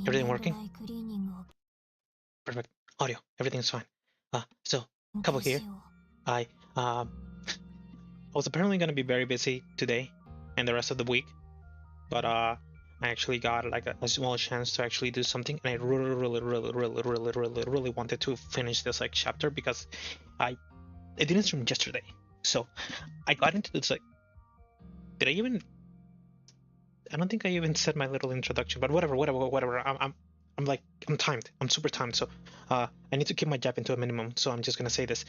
Everything working? Perfect. Audio, everything's fine. So, couple here. I I was apparently gonna be very busy today and the rest of the week, but I actually got like a small chance to actually do something, and I really wanted to finish this like chapter because I didn't stream yesterday, so I got into this like. Did I even? I don't think I even said my little introduction, but whatever. I'm timed. I'm super timed, so I need to keep my jab into a minimum. So I'm just gonna say this.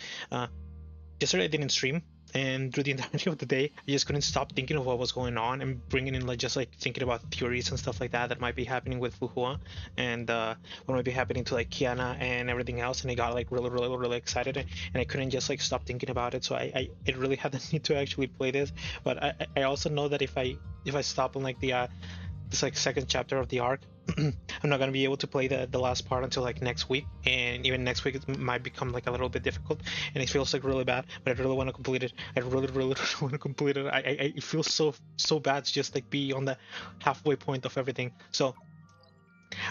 Yesterday I didn't stream, and through the entirety of the day, I just couldn't stop thinking of what was going on and bringing in like just like thinking about theories and stuff like that that might be happening with Fu Hua and what might be happening to like Kiana and everything else. And I got like really excited, and I couldn't just like stop thinking about it. So I really had the need to actually play this. But I also know that if I stop on like the this like second chapter of the arc, I'm not gonna be able to play the last part until like next week, and even next week it might become like a little bit difficult, and it feels like really bad. But I really want to complete it. I really want to complete it. I feel so bad to just like be on the halfway point of everything. So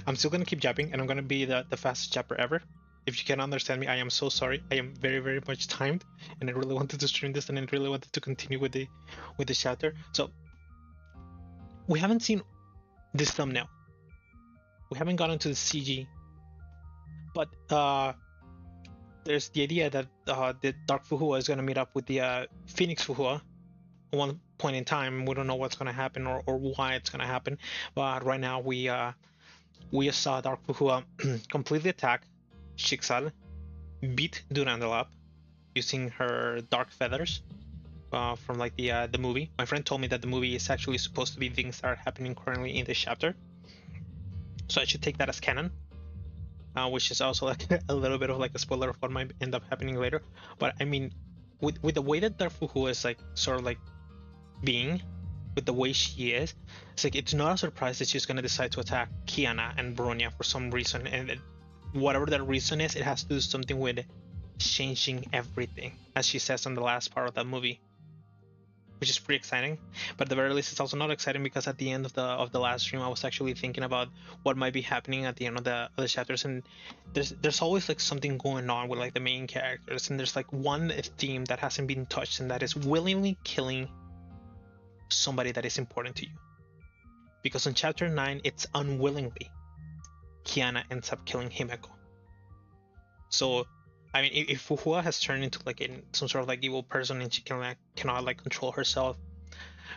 I'm still gonna keep jabbing, and I'm gonna be the fastest jabber ever. If you can understand me, I am so sorry. I am very much timed, and I really wanted to stream this, and I really wanted to continue with the chapter. So we haven't seen this thumbnail. We haven't gotten to the CG, but there's the idea that the Dark Fu Hua is going to meet up with the Phoenix Fu Hua at one point in time. We don't know what's going to happen or why it's going to happen, but right now we just saw Dark Fu Hua completely attack Shixal, beat Durandalap using her dark feathers from like the movie. My friend told me that the movie is actually supposed to be things that are happening currently in this chapter. So I should take that as canon, which is also like a little bit of like a spoiler of what might end up happening later. But I mean, with the way that Dark Fu Hua is like sort of like being, with the way she is, it's like it's not a surprise that she's gonna decide to attack Kiana and Bronya for some reason, and whatever that reason is, it has to do something with changing everything, as she says in the last part of that movie, which is pretty exciting. But at the very least, it's also not exciting because at the end of the last stream, I was actually thinking about what might be happening at the end of the chapters, and there's always like something going on with like the main characters, and there's like one theme that hasn't been touched, and that is willingly killing somebody that is important to you. Because in chapter 9, it's unwillingly Kiana ends up killing Himeko. So I mean, if Fu Hua has turned into like some sort of like evil person, and she cannot like control herself,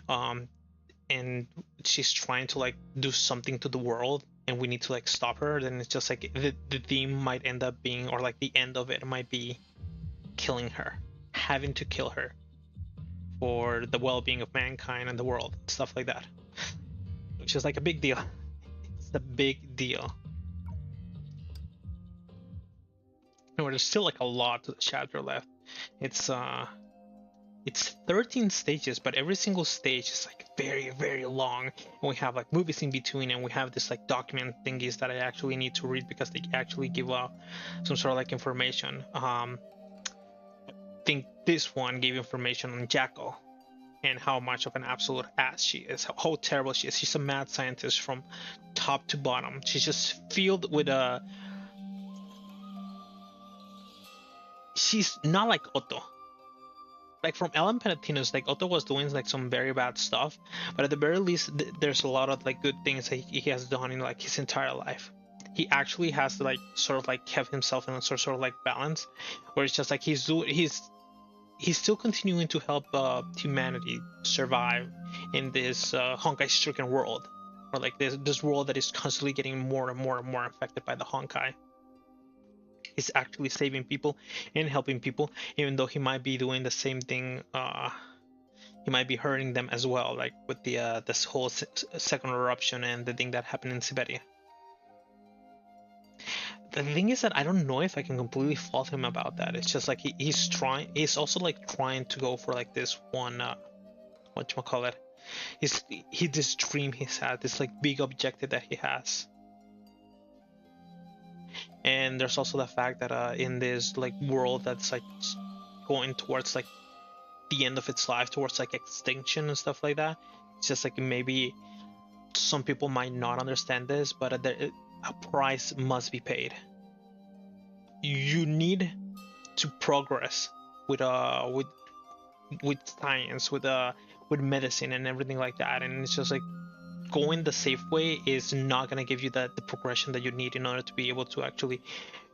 and she's trying to like do something to the world, and we need to like stop her, then it's just like the theme might end up being, or like the end of it might be killing her, having to kill her for the well-being of mankind and the world, stuff like that, which is like a big deal. It's a big deal. No, there's still like a lot to the chapter left. It's 13 stages, but every single stage is like very long, and we have like movies in between, and we have this like document thingies that I actually need to read because they actually give out some sort of like information. I think this one gave information on Jackal and how much of an absolute ass she is, how terrible she is. She's a mad scientist from top to bottom. She's just filled with a she's not like Otto. Like from Ellen Penatinos, like Otto was doing like some very bad stuff, but at the very least, there's a lot of like good things that he has done in like his entire life. He actually has like sort of like kept himself in a sort of like balance, where it's just like he's still continuing to help humanity survive in this Honkai-stricken world, or like this world that is constantly getting more and more affected by the Honkai. He's actually saving people and helping people, even though he might be doing the same thing. He might be hurting them as well, like with the this whole second eruption and the thing that happened in Siberia. The thing is that I don't know if I can completely fault him about that. It's just like he's trying. He's also like trying to go for like this one. Whatchamacallit? This dream he's had. This like big objective that he has. And there's also the fact that in this like world that's like going towards like the end of its life, towards like extinction and stuff like that, it's just like maybe some people might not understand this, but a price must be paid. You need to progress with science, with medicine and everything like that, and it's just like going the safe way is not gonna give you the progression that you need in order to be able to actually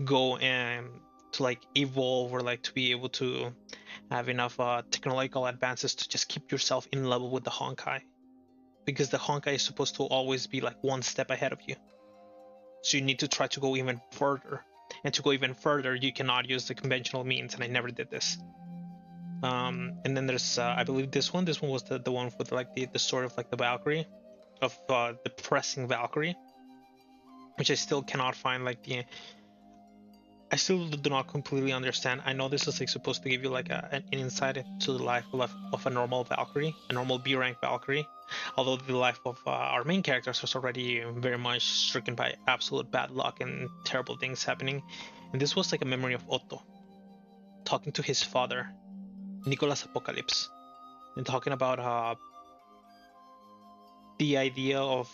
go and to like evolve, or like to be able to have enough technological advances to just keep yourself in level with the Honkai, because the Honkai is supposed to always be like one step ahead of you. So you need to try to go even further, and to go even further you cannot use the conventional means, and I never did this. And then there's I believe this one was the one with like the sort of like the Valkyrie, of the pressing Valkyrie, which I still cannot find like I still do not completely understand. I know this is like supposed to give you like an insight into the life of a normal Valkyrie, a normal B rank Valkyrie, although the life of our main characters is already very much stricken by absolute bad luck and terrible things happening. And this was like a memory of Otto talking to his father, Nicholas Apocalypse, and talking about the idea of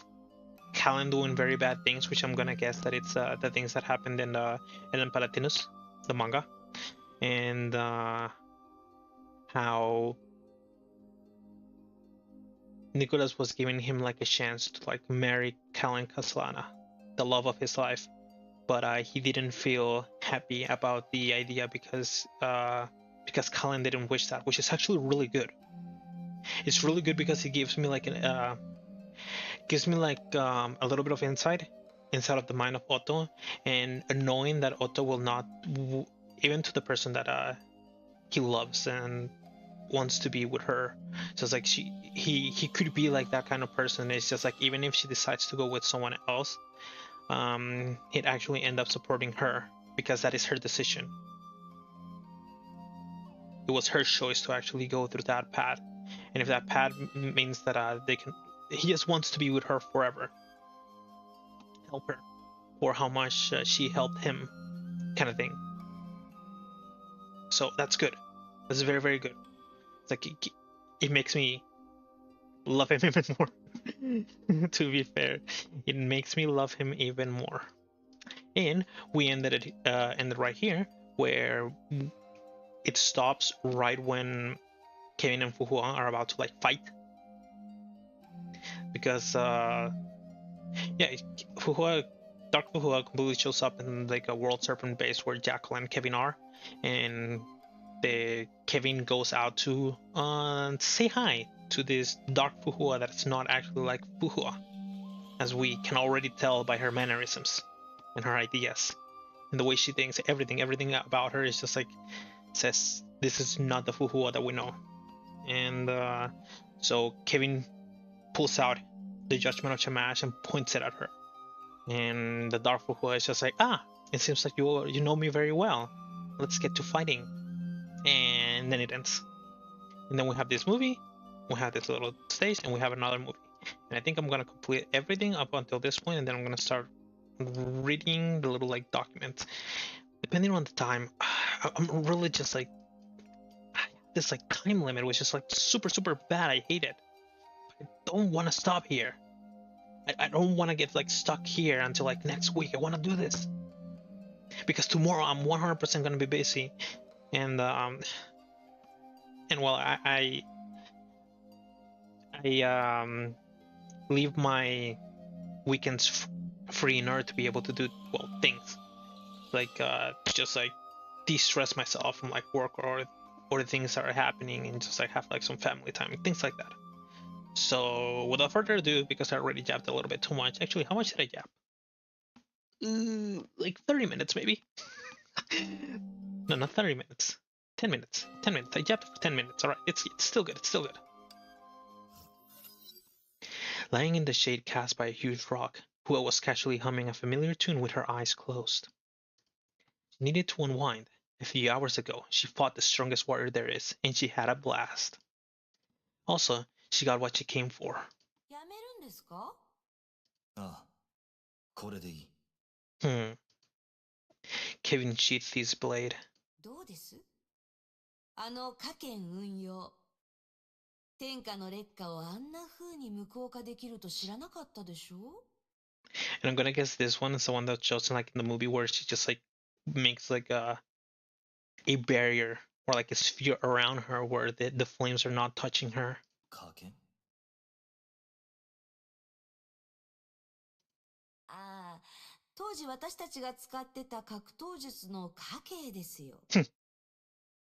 Callan doing very bad things, which I'm gonna guess that it's the things that happened in Ellen Palatinus, the manga, and how Nicholas was giving him like a chance to like marry Callan Caslana, the love of his life, but he didn't feel happy about the idea because Callan didn't wish that, which is actually really good. It's really good because it gives me like a little bit of insight inside of the mind of Otto, and knowing that Otto will not, even to the person that he loves and wants to be with her. So it's like he could be like that kind of person. It's just like even if she decides to go with someone else, he'd actually end up supporting her because that is her decision. It was her choice to actually go through that path, and if that path means that he just wants to be with her forever, help her for how much she helped him, kind of thing. So that's good. That's very, very good. It's like it makes me love him even more. To be fair, it makes me love him even more. And we ended right here, where it stops right when Kevin and Fu Hua are about to like fight, because Fu Hua, Dark Fu Hua completely shows up in like a World Serpent base where Jackal and Kevin are, and Kevin goes out to say hi to this Dark Fu Hua that's not actually like Fu Hua, as we can already tell by her mannerisms and her ideas and the way she thinks. Everything about her is just like says this is not the Fu Hua that we know. And so Kevin pulls out the Judgment of Shamash and points it at her, and the Dark Fu Hua is just like, it seems like you know me very well. Let's get to fighting. And then it ends. And then we have this movie, we have this little stage, and we have another movie. And I think I'm gonna complete everything up until this point, and then I'm gonna start reading the little like documents. Depending on the time, I'm really just like, this like time limit was just like super bad. I hate it. I don't want to stop here. I don't want to get like stuck here until like next week. I want to do this because tomorrow I'm 100% gonna be busy, and well, I leave my weekends free in order to be able to do things like just like de-stress myself from like work or the things that are happening, and just like have like some family time and things like that. So without further ado, because I already jabbed a little bit too much. Actually, how much did I jab? Like 30 minutes maybe. No, not 30 minutes. 10 minutes. 10 minutes. I jabbed for 10 minutes. All right, it's still good. It's still good. Lying in the shade cast by a huge rock, Hua was casually humming a familiar tune with her eyes closed. She needed to unwind. A few hours ago, she fought the strongest warrior there is, and she had a blast. Also, she got what she came for. Kevin sheathed his blade. 天下の劣化をあんな風に無効化できると知らなかったでしょ And I'm gonna guess this one is the one that's chosen like in the movie where she just like makes like a barrier or like a sphere around her where the flames are not touching her. 加減ああ、当時私たちが使ってた格闘術の家系ですよ。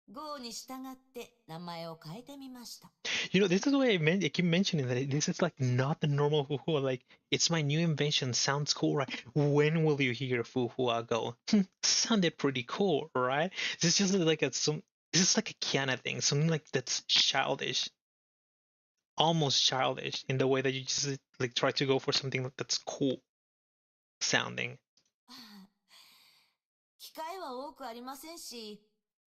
号に従って名前を変えてみました。You know, this is why I keep mentioning that this is like not the normal Fu Hua. Like, it's my new invention. Sounds cool, right? When will you hear Fu Hua go? Sounded pretty cool, right? This is just like This is like a Kiana thing. Something like that's childish, almost childish in the way that you just like try to go for something that's cool sounding. 機会は多くありませんし、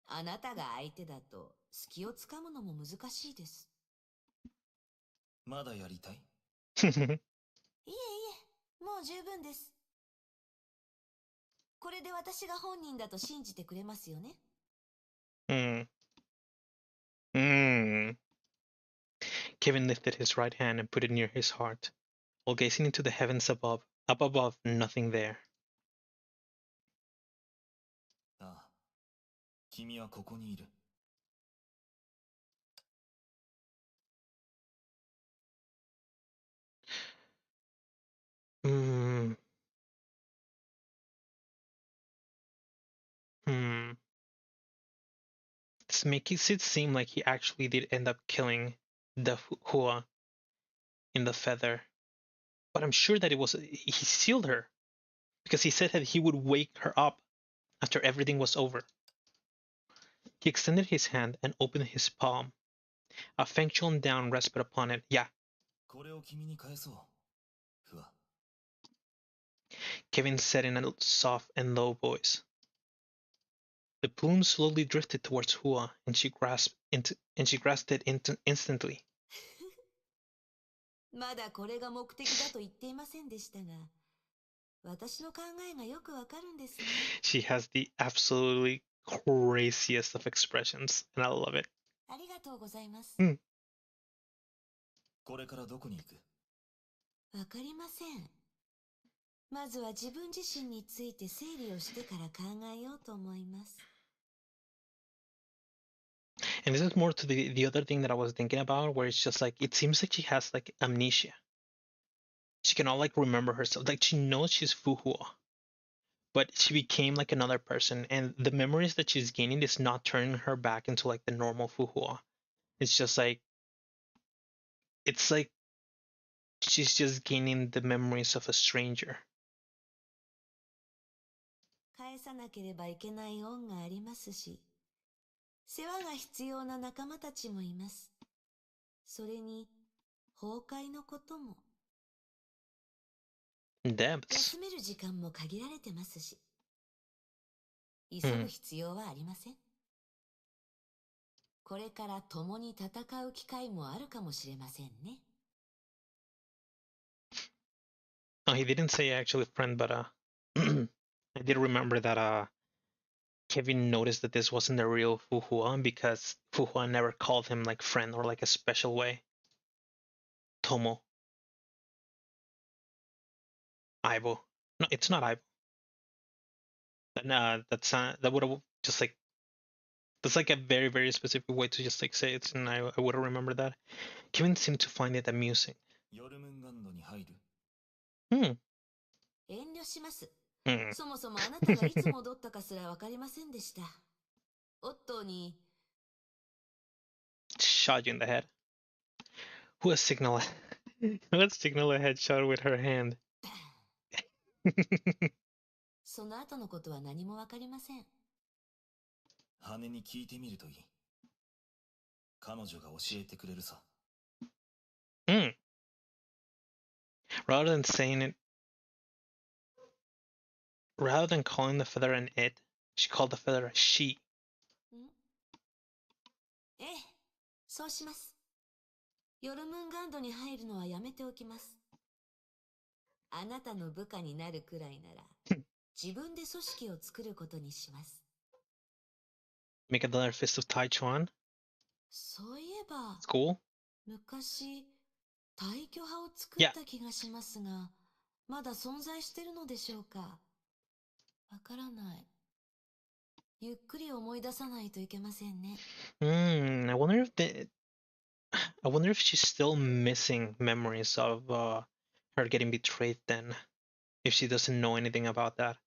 あなたが相手だと隙をつかむのも難しいです。まだやりたいいえいえ、もう十分です。これで私が本人だと信じてくれますよね。Hmm. Hmm. Kevin lifted his right hand and put it near his heart, while gazing into the heavens above. Up above, nothing there. ああ君はここにいる Hmm. Hmm. This makes it seem like he actually did end up killing the Hua in the feather. But I'm sure that he sealed her because he said that he would wake her up after everything was over. He extended his hand and opened his palm. A Fengchun down rested upon it. Yeah. これを君に返そうふわ Kevin said in a soft and low voice. The plume slowly drifted towards Hua, and she grasped it instantly. まだこれが目的だと言っていませんでしたが、私の考えがよくわかるんですね。She has the absolutely craziest of expressions, and I love it. ありがとうございます。これからどこに行くわかりません。まずは自分自身について整理をしてから考えようと思います。And this is more to the other thing that I was thinking about, where it's just like it seems like she has like amnesia. She cannot like remember herself. Like she knows she's Fu Hua, but she became like another person, and the memories that she's gaining is not turning her back into like the normal Fu Hua. It's just like it's like she's just gaining the memories of a stranger. 返さなければいけない恩がありますし、世話が必要な仲間たちもいます。それに、崩壊のことも。Depths. 休める時間も限られてますし、急ぐ必要はありません。これから共に戦う機会もあるかもしれませんね。Oh, he didn't say actually friend, but I did remember that Kevin noticed that this wasn't the real Fu Hua because Fu Hua never called him like friend or like a special way. Tomo. Aibo. No, it's not Aibo. That would have just like that's like a very very specific way to just like say it, and I would have remembered that. Kevin seemed to find it amusing. ヨルムンガンドに入る 遠慮します。 Hmm. そもそもあなたがいつ戻ったかすらわかりませんでした。オットーに Shot you in the head. Who has signal? Let's signal a headshot with her hand. その後のことは何もわかりません。羽に聞いてみるといい彼女が教えてくれるさ Rather than saying it, rather than calling the feather an it, she called the feather a she. ええ、そうします。ヨルムンガンドに入るのはやめておきます。あなたの部下になるくらいなら、自分で組織を作ることにします。Make another fist of Taichuan. そういえば、 It's cool. 昔、大巨派を作った気がしますが、まだ存在してるのでしょうか。わからない。ゆっくり思い出さないといけませんね。I wonder if she's still missing memories of her getting betrayed then, if she doesn't know anything about that.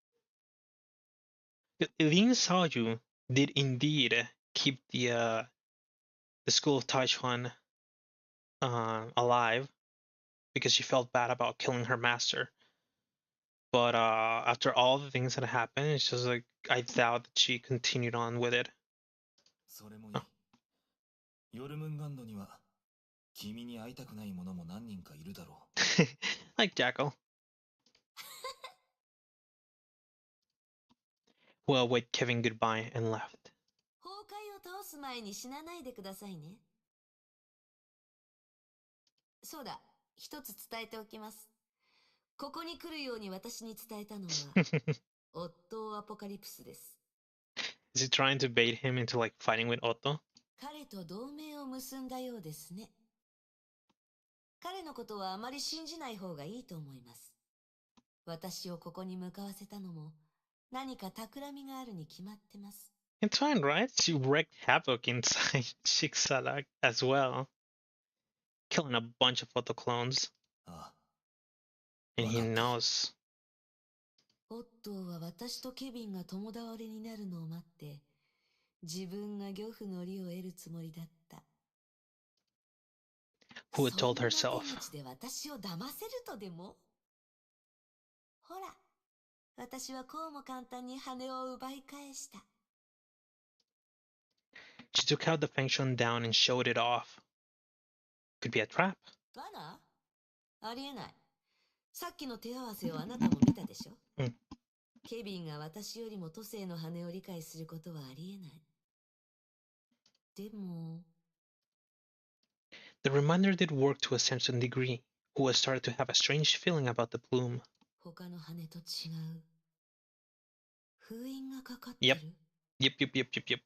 Lin Xiaoyu did indeed keep the school of Taichuan alive because she felt bad about killing her master. But after all the things that happened, it's just like I doubt that she continued on with it. それもいい。ヨルムンガンドには君に会いたくない者も何人かいるだろう。Like Jackal. Who waved Kevin goodbye and left. 崩壊を倒す前に死なないでくださいね。そうだ、一つ伝えておきます。ここに来るように私に伝えたのは、オットーアポカリプスです。Is he trying to bait him into like fighting with Otto? 彼と同盟を結んだようですね。彼のことはあまり信じない方がいいと思います。私をここに向かわせたのも、何か企みがあるに決まってます。It's fine, right? She wreaked havoc inside Shiksadak as well, killing a bunch of Otto clones. ああ。 And he knows. オットーは私とケビンが共倒れになるのを待って、自分が漁夫の利を得るつもりだった。Who had told herself? そんな手口で私を騙せるとでも？ほら、私はこうも簡単に羽を奪い返した。She took out the Fengshun down and showed it off. Could be a trap. 罠？ありえない。さっきの手合わせをあなたも見たでしょ？うん。ケビンが私よりも都政の羽を理解することはありえない。でも。The reminder did work to a certain degree. Hua started to have a strange feeling about the plume. 他の羽と違う。封印がかかってる？ Yep.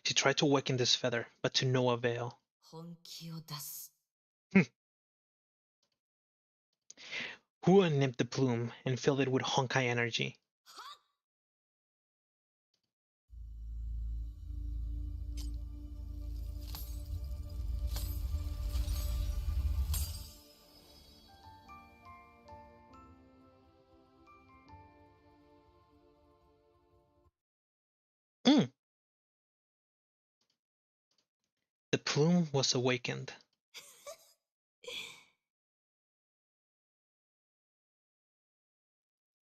She tried to awaken this feather, but to no avail. 本気を出す。Hua nipped the plume and filled it with Honkai energy. The plume was awakened.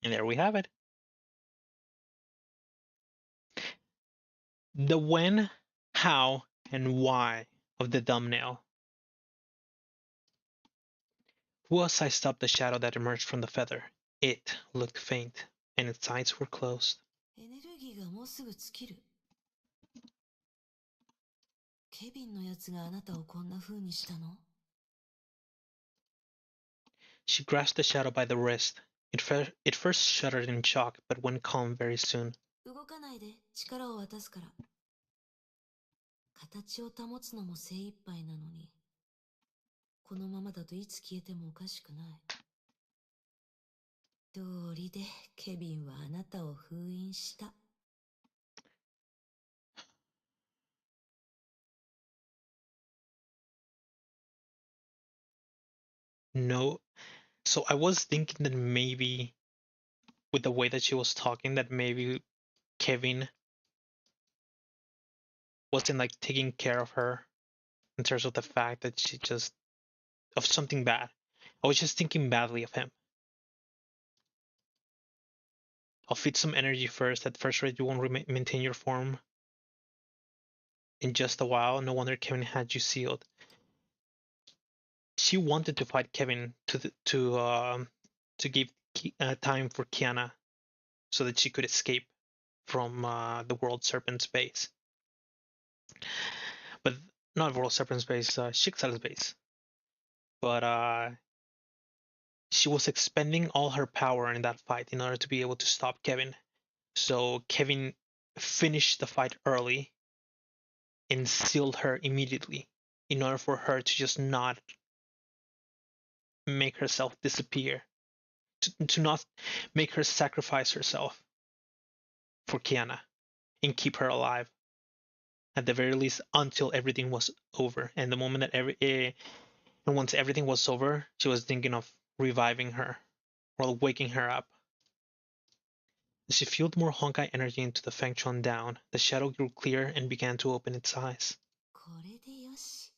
And there we have it. The when, how, and why of the thumbnail. Hua sized up the shadow that emerged from the feather. It looked faint, and its eyes were closed. エネルギーがもうすぐ尽きる。ケビンのやつがあなたをこんな風にしたの？ She grasped the shadow by the wrist. It first shuddered in shock, but went calm very soon. 動かないで力を渡すから。形を保つのも精一杯なのに、このままだといつ消えてもおかしくない。道理でケビンはあなたを封印した。No. So I was thinking that maybe with the way that she was talking, that maybe Kevin wasn't like taking care of her in terms of the fact that she just of something bad. I was just thinking badly of him. I'll feed some energy first. At first rate, you won't maintain your form. In just a while, no wonder Kevin had you sealed. She wanted to fight Kevin to give time for Kiana, so that she could escape from the World Serpent's base. But not World Serpent's base, Shiksal's base. But she was expending all her power in that fight in order to be able to stop Kevin. So Kevin finished the fight early and sealed her immediately in order for her to just not make herself disappear to not make her sacrifice herself for Kiana and keep her alive at the very least until everything was over. And the moment that and once everything was over, she was thinking of reviving her or waking her up. As she fueled more Honkai energy into the Feng Chuan down, the shadow grew clear and began to open its eyes. これでよし。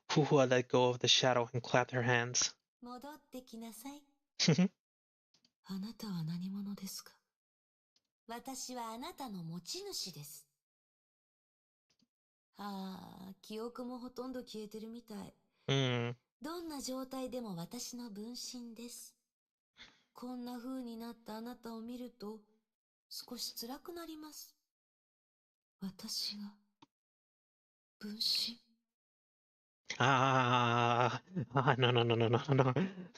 Fu Hua let go of the shadow and clapped her hands. 戻ってきなさい。あなたは何者ですか？私はあなたの持ち主です。ああ、記憶もほとんど消えてるみたい。どんな状態でも私の分身です。こんな風になったあなたを見ると少し辛くなります。私が分身 No, no, no, no, no, no.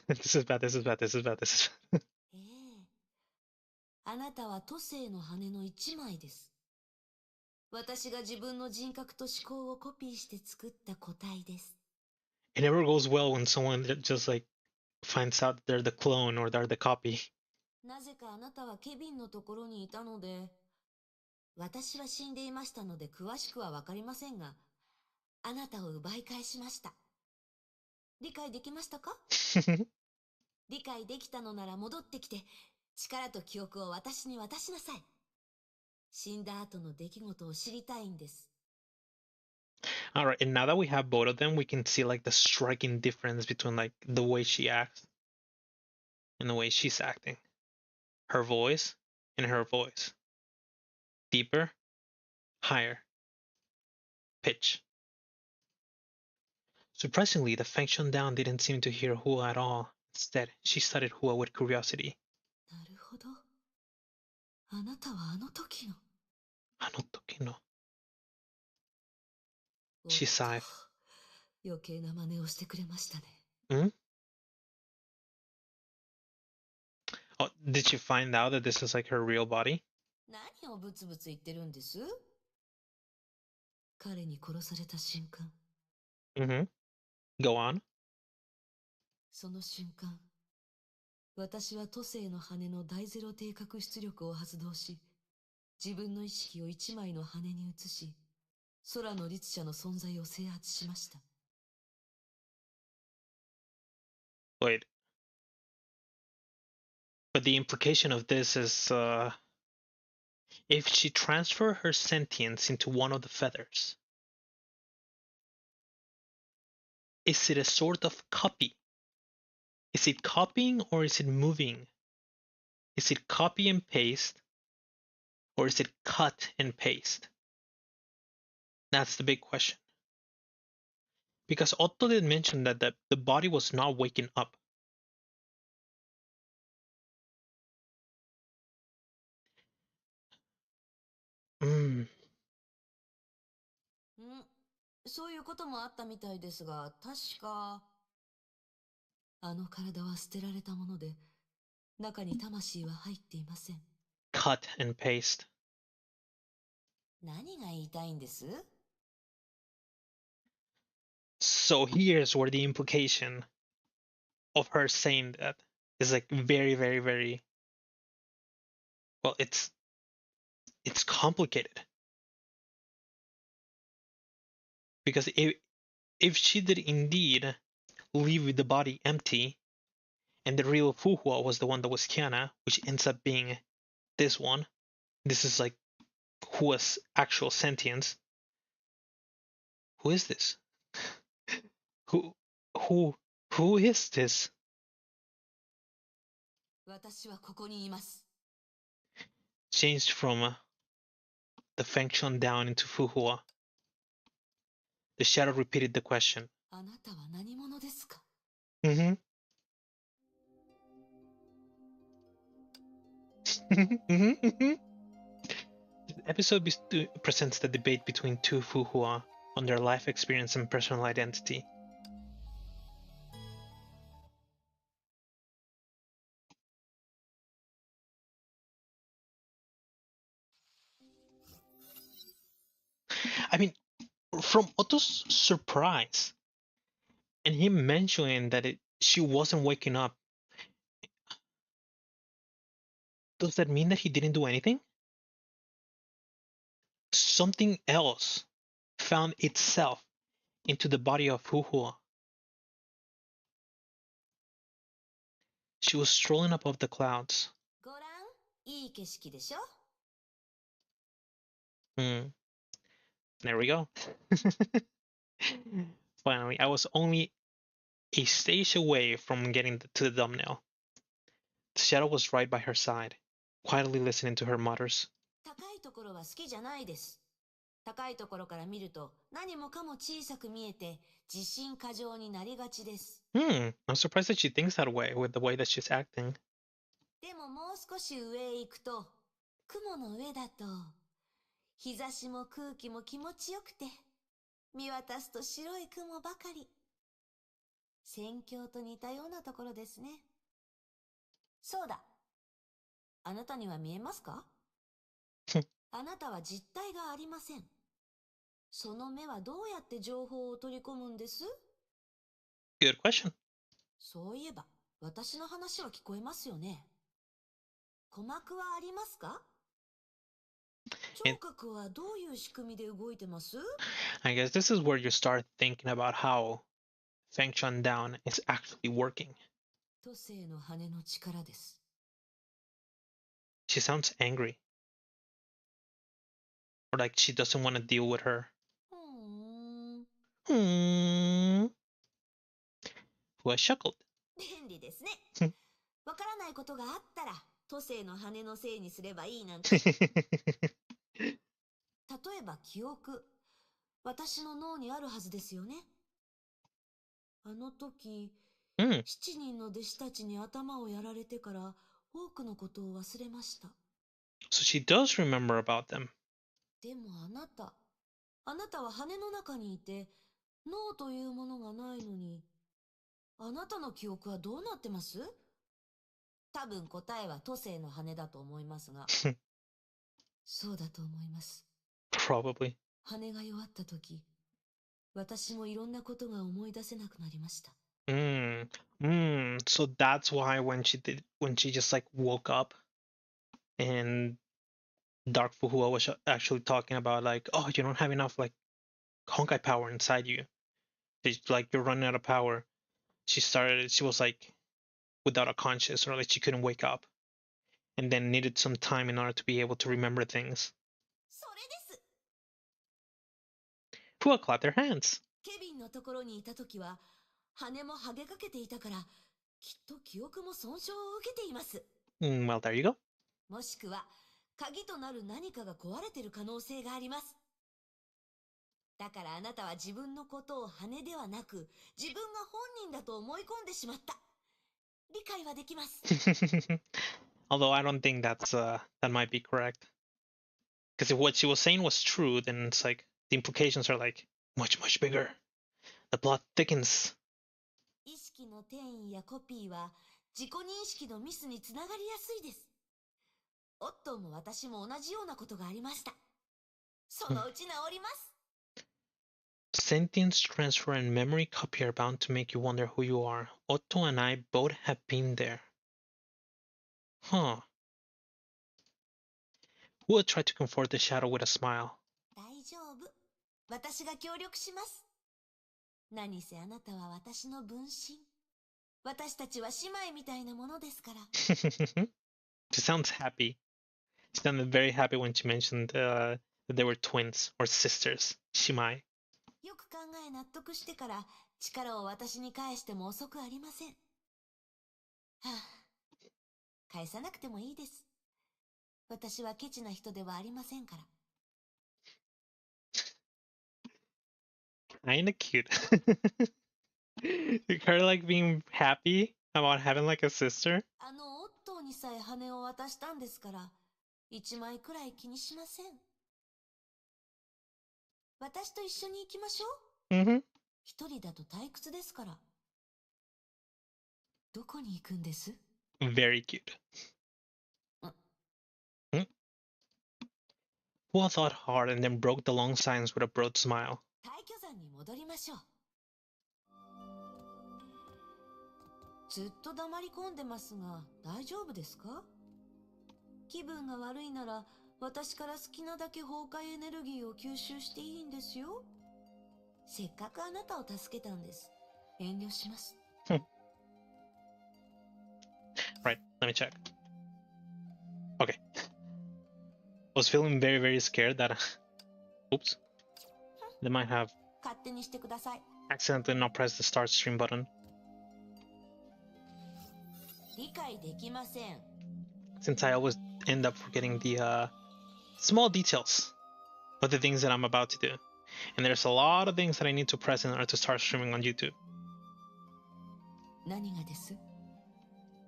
This is bad, this is bad, this is bad, this is bad. ええ。あなたは都政の羽の一枚です。私が自分の人格と思考をコピーして作った個体です。It never goes well when someone just like finds out they're the clone or they're the copy. なぜかあなたはケビンのところにいたので、私は死んでいましたので詳しくはわかりませんが、あなたを奪い返しました。理解できましたか？理解できたのなら戻ってきて、力と記憶を私に渡しなさい。死んだ後の出来事を知りたいんです。All right, and now that we have both of them, we can see like the striking difference between like the way she acts and the way she's acting. Her voice and her voice. Deeper, higher, pitch. Surprisingly, the Feng Down didn't seem to hear Hua at all. Instead, she studied Hua with curiosity. なるほど。あなたはあの時の。Anotokino. She sighed. 余計な真似をしてくれましたね。Oh, did she find out that this is like her real body? 何をブツブツ言ってるんです？彼に殺された瞬間。Go on. その瞬間、私は都政の羽の大ゼロ定格出力を発動し、自分の意識を一枚の羽に移し、空の律者の存在を制圧しました。Wait. But the implication of this is if she transferred her sentience into one of the feathers, is it a sort of copy? Is it copying or is it moving? Is it copy and paste or is it cut and paste? That's the big question. Because Otto did mention that the body was not waking up. Mm. そういうこともあったみたいですが、確か、あの体は捨てられたもので、中に魂は入っていません。Cut and paste. 何が言いたいんです？ So here's where the implication of her saying that is like very, very, very well, it's complicated. Because if she did indeed leave with the body empty, and the real Fu Hua was the one that was Kiana, which ends up being this one. This is like Hua's actual sentience. Who is this? Who is this? 私はここにいます。 Changed from the Feng Chuan down into Fu Hua. The shadow repeated the question. あなたは何者ですか？ The episode presents the debate between two Fu Hua on their life experience and personal identity. I mean, from Otto's surprise and him mentioning that she wasn't waking up, Does that mean that he didn't do anything? Something else found itself into the body of Fu Hua. She was strolling above the clouds. ご覧、いい景色でしょ? There we go. Finally, I was only a stage away from getting to the thumbnail. The shadow was right by her side, quietly listening to her mutters. 高いところは好きじゃないです。高いところから見ると何もかも小さく見えて自信過剰になりがちです。I'm surprised that she thinks that way with the way that she's acting. でももう少し上へ行くと、雲の上だと、日差しも空気も気持ちよくて、見渡すと白い雲ばかり。宣教と似たようなところですね。そうだ。あなたには見えますか？あなたは実体がありません。その目はどうやって情報を取り込むんです？ Good question. そういえば、私の話は聞こえますよね。鼓膜はありますか？聴覚はどういう仕組みで動いてます？ I guess this is where you start thinking about how Feng Down is actually working. 都政の羽の力です。She sounds angry. Or like she doesn't want to deal with her. Hua chuckled. 便利ですね。わからないことがあったら、都政の羽のせいにすればいいなんて。例えば記憶。私の脳にあるはずですよね。あの時、7人の弟子たちに頭をやられてから多くのことを忘れました。So she does remember about them. でもあなたは羽の中にいて、脳というものがないのに、あなたの記憶はどうなってます？多分答えは都政の羽だと思いますが。そうだと思います。Probably. 羽が弱った時、私もいろんなことが思い出せなくなりました。So that's why when she just like woke up and Dark Fu Hua was actually talking about like, oh, you don't have enough like Honkai power inside you. It's like you're running out of power. She was like without a conscious, or like she couldn't wake up, and then needed some time in order to be able to remember things. それです。Hua clapped their hands. ケビンのところにいた時は、羽も剥げかけていたから、きっと記憶も損傷を受けています。Well, there you go. もしくは、鍵となる何かが壊れてる可能性があります。だからあなたは自分のことを羽ではなく、自分が本人だと思い込んでしまった。理解はできます。Although I don't think that might be correct. Because if what she was saying was true, then it's like the implications are like much, much bigger. The plot thickens. 意識の転移やコピーは自己認識のミスにつながりやすいです。オットーも私も同じようなことがありました。そのうち治ります。Sentience transfer and memory copy are bound to make you wonder who you are. Otto and I both have been there. Huh. Hua tried to comfort the shadow with a smile. 大丈夫。私が協力します。何せあなたは私の分身。私たちは姉妹みたいなものですから。She sounds happy. She sounded very happy when she mentioned that they were twins or sisters. Shimai. よく考え納得してから力を私に返しても遅くありません。はあ、返さなくてもいいです。私はケチな人ではありませんから。Kinda cute. Her like being happy about having like a sister. オットーにさえ羽を渡したんですから、一枚くらい気にしません。私と一緒に行きましょう。一人だと退屈ですから。どこに行くんです？ Very cute. Hua thought hard and then broke the long silence with a broad smile. 退去山に戻りましょう。ずっと黙り込んでますが大丈夫ですか？気分が悪いなら、私から好きなだけ崩壊エネルギーを吸収していいんですよ。せっかくあなたを助けたんです。遠慮します。Right, let me check. Okay. I was feeling very, very scared that, oops, they might have 勝手にしてください。 accidentally not pressed the start stream button. 理解できません。 Since I always end up forgetting the small details of the things that I'm about to do. And there's a lot of things that I need to press in order to start streaming on YouTube. 何がです？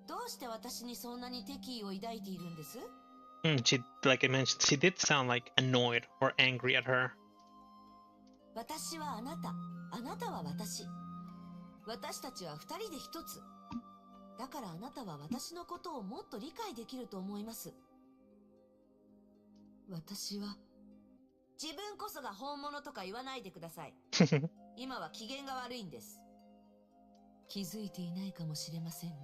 どうして私にそんなに敵意を抱いているんです？ She, like I mentioned, she did sound like annoyed or angry at her. 私はあなた、あなたは私。私たちは二人で一つ。だからあなたは私のことをもっと理解できると思います。私は、自分こそが本物とか言わないでください。今は機嫌が悪いんです。気づいていないかもしれませんが、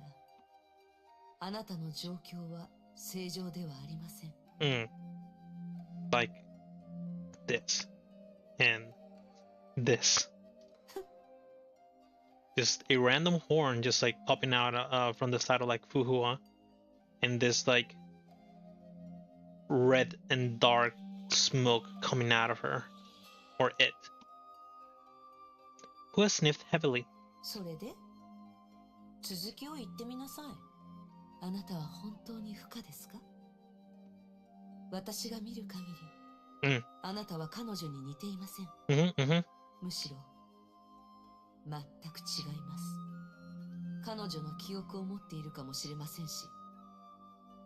あなたの状況は正常ではありません。Like this and this. Just a random horn just like popping out from the side of like Fu Hua, and this like red and dark smoke coming out of her or it. Who has sniffed heavily? それで続きを言ってみなさい。あなたは本当に不可ですか？私が見る限り、あなたは彼女に似ていません。むしろ全く違います。彼女の記憶を持っているかもしれませんし、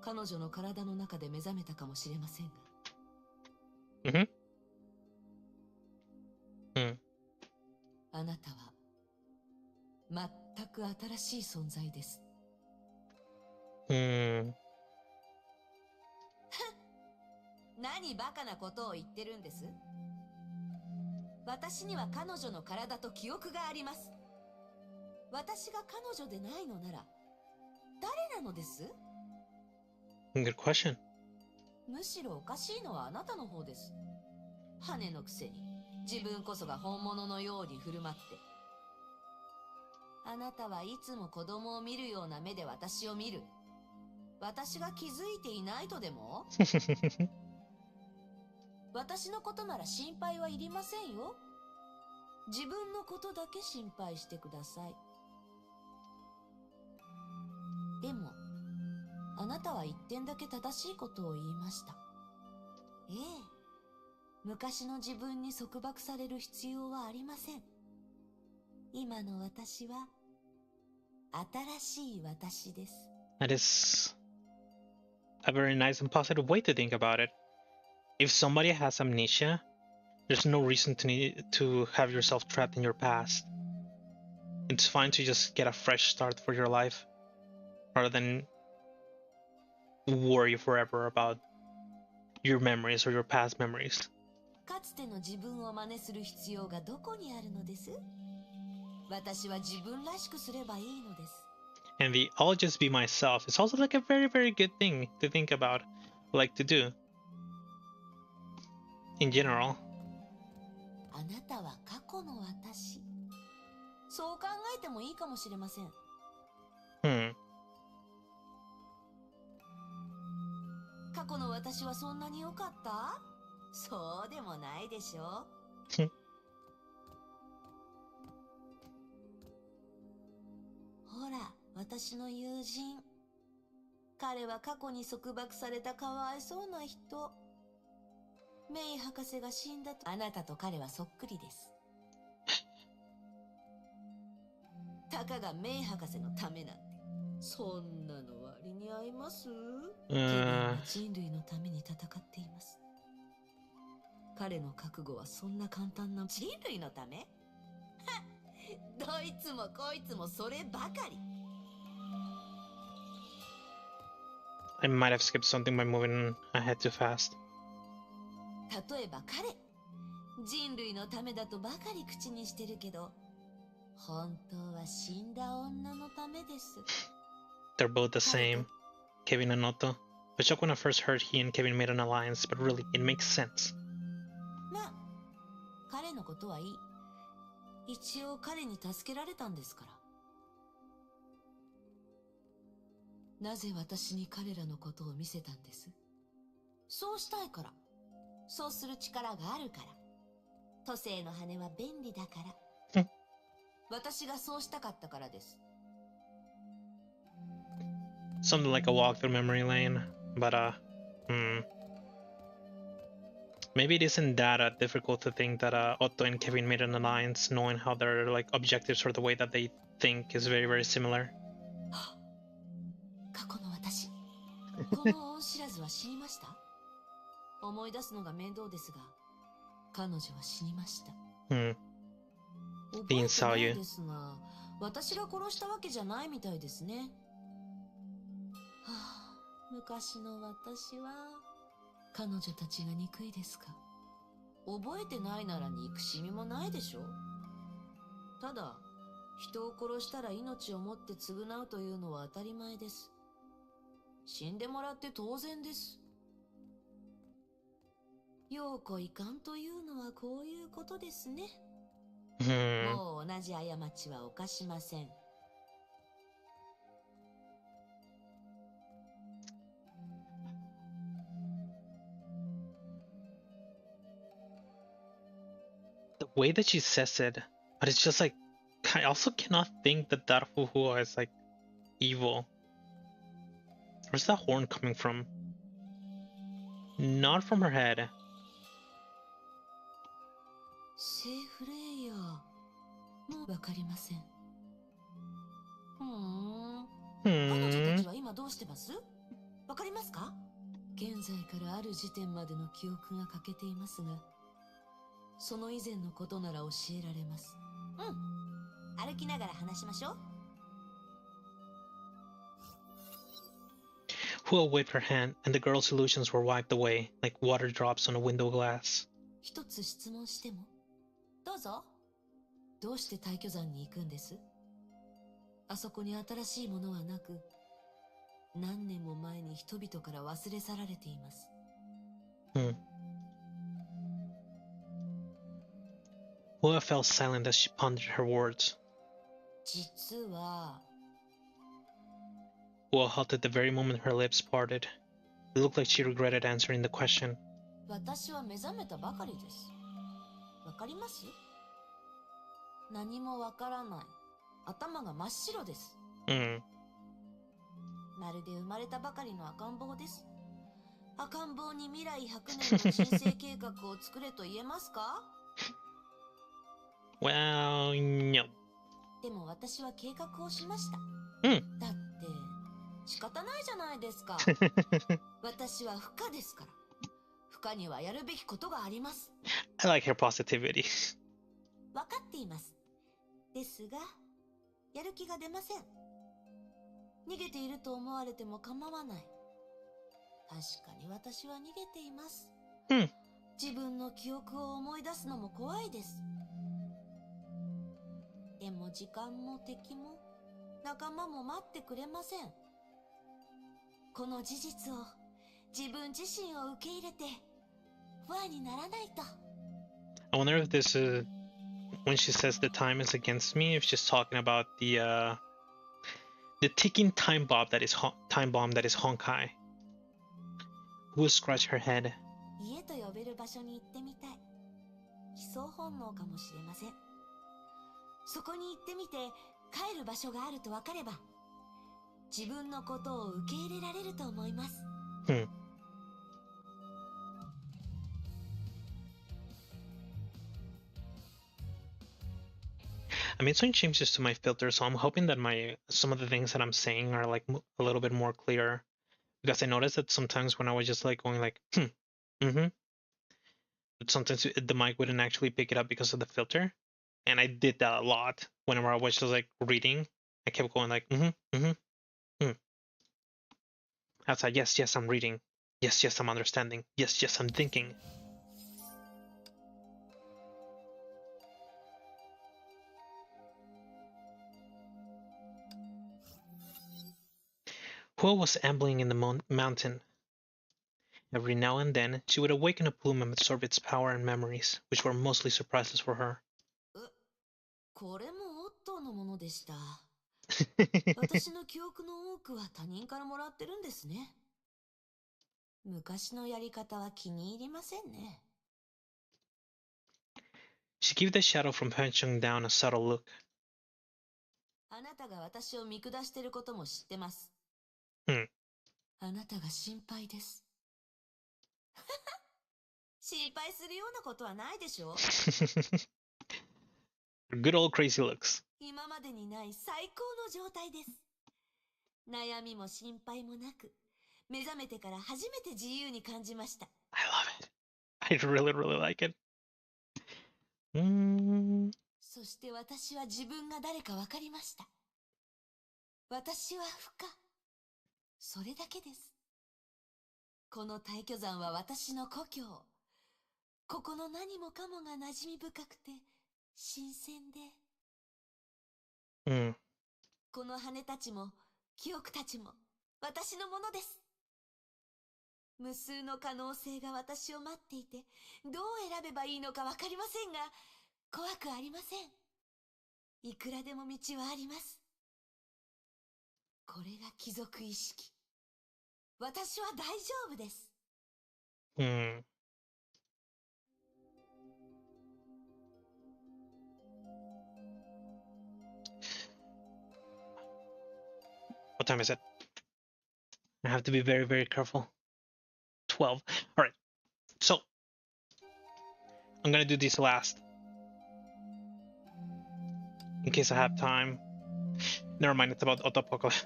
彼女の体の中で目覚めたかもしれませんが。あなたは全く新しい存在です。何バカなことを言ってるんです？私には彼女の体と記憶があります。私が彼女でないのなら誰なのです？ Good question. むしろおかしいのはあなたの方です。羽のくせに自分こそが本物のように振る舞って。あなたはいつも子供を見るような目で私を見る。私が気づいていないとでも？私のことなら心配はいりませんよ。自分のことだけ心配してください。でも、あなたは一点だけ正しいことを言いました。ええ、昔の自分に束縛される必要はありません。今の私は、新しい私です。That is a very nice and positive way to think about it. If somebody has amnesia, there's no reason to have yourself trapped in your past. It's fine to just get a fresh start for your life, rather than worry forever about your memories or your past memories. かつての自分を真似する必要がどこにあるのです？私は自分らしくすればいいのです。And the I'll just be myself is also like a very, very good thing to think about, like to do. In general. あなたは過去の私。そう考えてもいいかもしれません。過去の私はそんなに良かった？そうでもないでしょ。ほら、私の友人。彼は過去に束縛されたかわいそうな人。メイ博士が死んだと、あなたと彼はそっくりです。たかがメイ博士のためなんて、そんなの割に合います？ケビンは人類のために戦っています。彼の覚悟はそんな簡単な。人類のため？どいつもこいつもそればかり。I might have skipped something by moving ahead too fast. 例えば彼、人類のためだとばかり口にしてるけど、本当は死んだ女のためです。They're both the same. Kevin and Otto. was shocked when I first heard he and Kevin made an alliance, but really, it makes sense. まあ、彼のことはいい。一応彼に助けられたんですから。なぜ私に彼らのことを見せたんです？そうしたいから。そうする力があるから。都政の羽は便利だから。私がそうしたかったからです。Something like a walk through memory lane, but maybe it isn't that difficult to think that Otto and Kevin made an alliance, knowing how their like objectives or the way that they think is very, very similar. 過去の私、この恩知らずは死にました。思い出すのが面倒ですが、彼女は死にました。Hmm. 覚えてないですが、私が殺したわけじゃないみたいですね。はあ、昔の私は彼女たちが憎いですか。覚えてないなら憎しみもないでしょ。ただ、人を殺したら命をもって償うというのは当たり前です。死んでもらって当然です。陽子いかんというのはこういうことですね。もう同じ過ちは犯しません。The way that she says it, but it's just like, I also cannot think that Dark Fu Hua is like evil. Where's that horn coming from? Not from her head. セーフレイヤー、もうわかりません。彼女たちは今どうしてます？わかりますか？現在からある時点までの記憶が欠けていますが、その以前のことなら教えられます。歩きながら話しましょう。Hua waved her hand, and the girl's illusions were wiped away, like water drops on a window glass. 一つ質問しても？どうぞ。どうして退去山に行くんです？あそこに新しいものはなく、何年も前に人々から忘れ去られています。Hua fell silent as she pondered her words. 実は Hua halted the very moment her lips parted. It looked like she regretted answering the question. 私は目覚めたばかりです。わかります？何もわからない。頭が真っ白です。まるで生まれたばかりの赤ん坊です。赤ん坊に未来100年の人生計画を作れと言えますか？ Well, no. でも私は計画をしました。だって仕方ないじゃないですか。私は不可ですから。不可にはやるべきことがあります。I like her positivity. 分かっています。ですが、やる気が出ません。逃げていると思われても構わない。確かに私は逃げています。自分の記憶を思い出すのも怖いです。でも時間も敵も仲間も待ってくれません。この事実を自分自身を受け入れて不安にならないと。I wonder if this is when she says the time is against me, if she's talking about the ticking time bomb that is Honkai. Who scratched her head? 家と呼べる場所に行ってみたい。帰巣本能かもしれません。そこに行ってみて帰る場所があると分かれば、自分のことを受け入れられると思います。I made some changes to my filter, so I'm hoping that some of the things that I'm saying are like a little bit more clear. Because I noticed that sometimes when I was just like going like, sometimes the mic wouldn't actually pick it up because of the filter. And I did that a lot whenever I was just like reading. I kept going like, Outside, yes, I'm reading. Yes, I'm understanding. Yes, I'm thinking. Hua was ambling in the mountain. Every now and then, she would awaken a plume and absorb its power and memories, which were mostly surprises for her. これもオットーのものでした。私の記憶の多くは他人からもらってるんですね。昔のやり方は気に入りませんね。She gave the shadow from punching down a subtle look. あなたが私を見下してることも知ってます。あなたが心配です。心配するようなことはないでしょ。Good old crazy looks. 今までにない最高の状態です。悩みも心配もなく、目覚めてから初めて自由に感じました。I love it. I really, really like it. そして私は自分が誰か分かりました。私は不可。それだけです。この大巨山は私の故郷。ここの何もかもが馴染み深くて、新鮮で。この羽たちも、記憶たちも、私のものです。無数の可能性が私を待っていて、どう選べばいいのかわかりませんが、怖くありません。いくらでも道はあります。これが貴族意識。私は大丈夫です。What time is it? I have to be very, very careful. 12. All right. So, I'm going to do these last. In case I have time. Never mind, it's about Autopocalypse.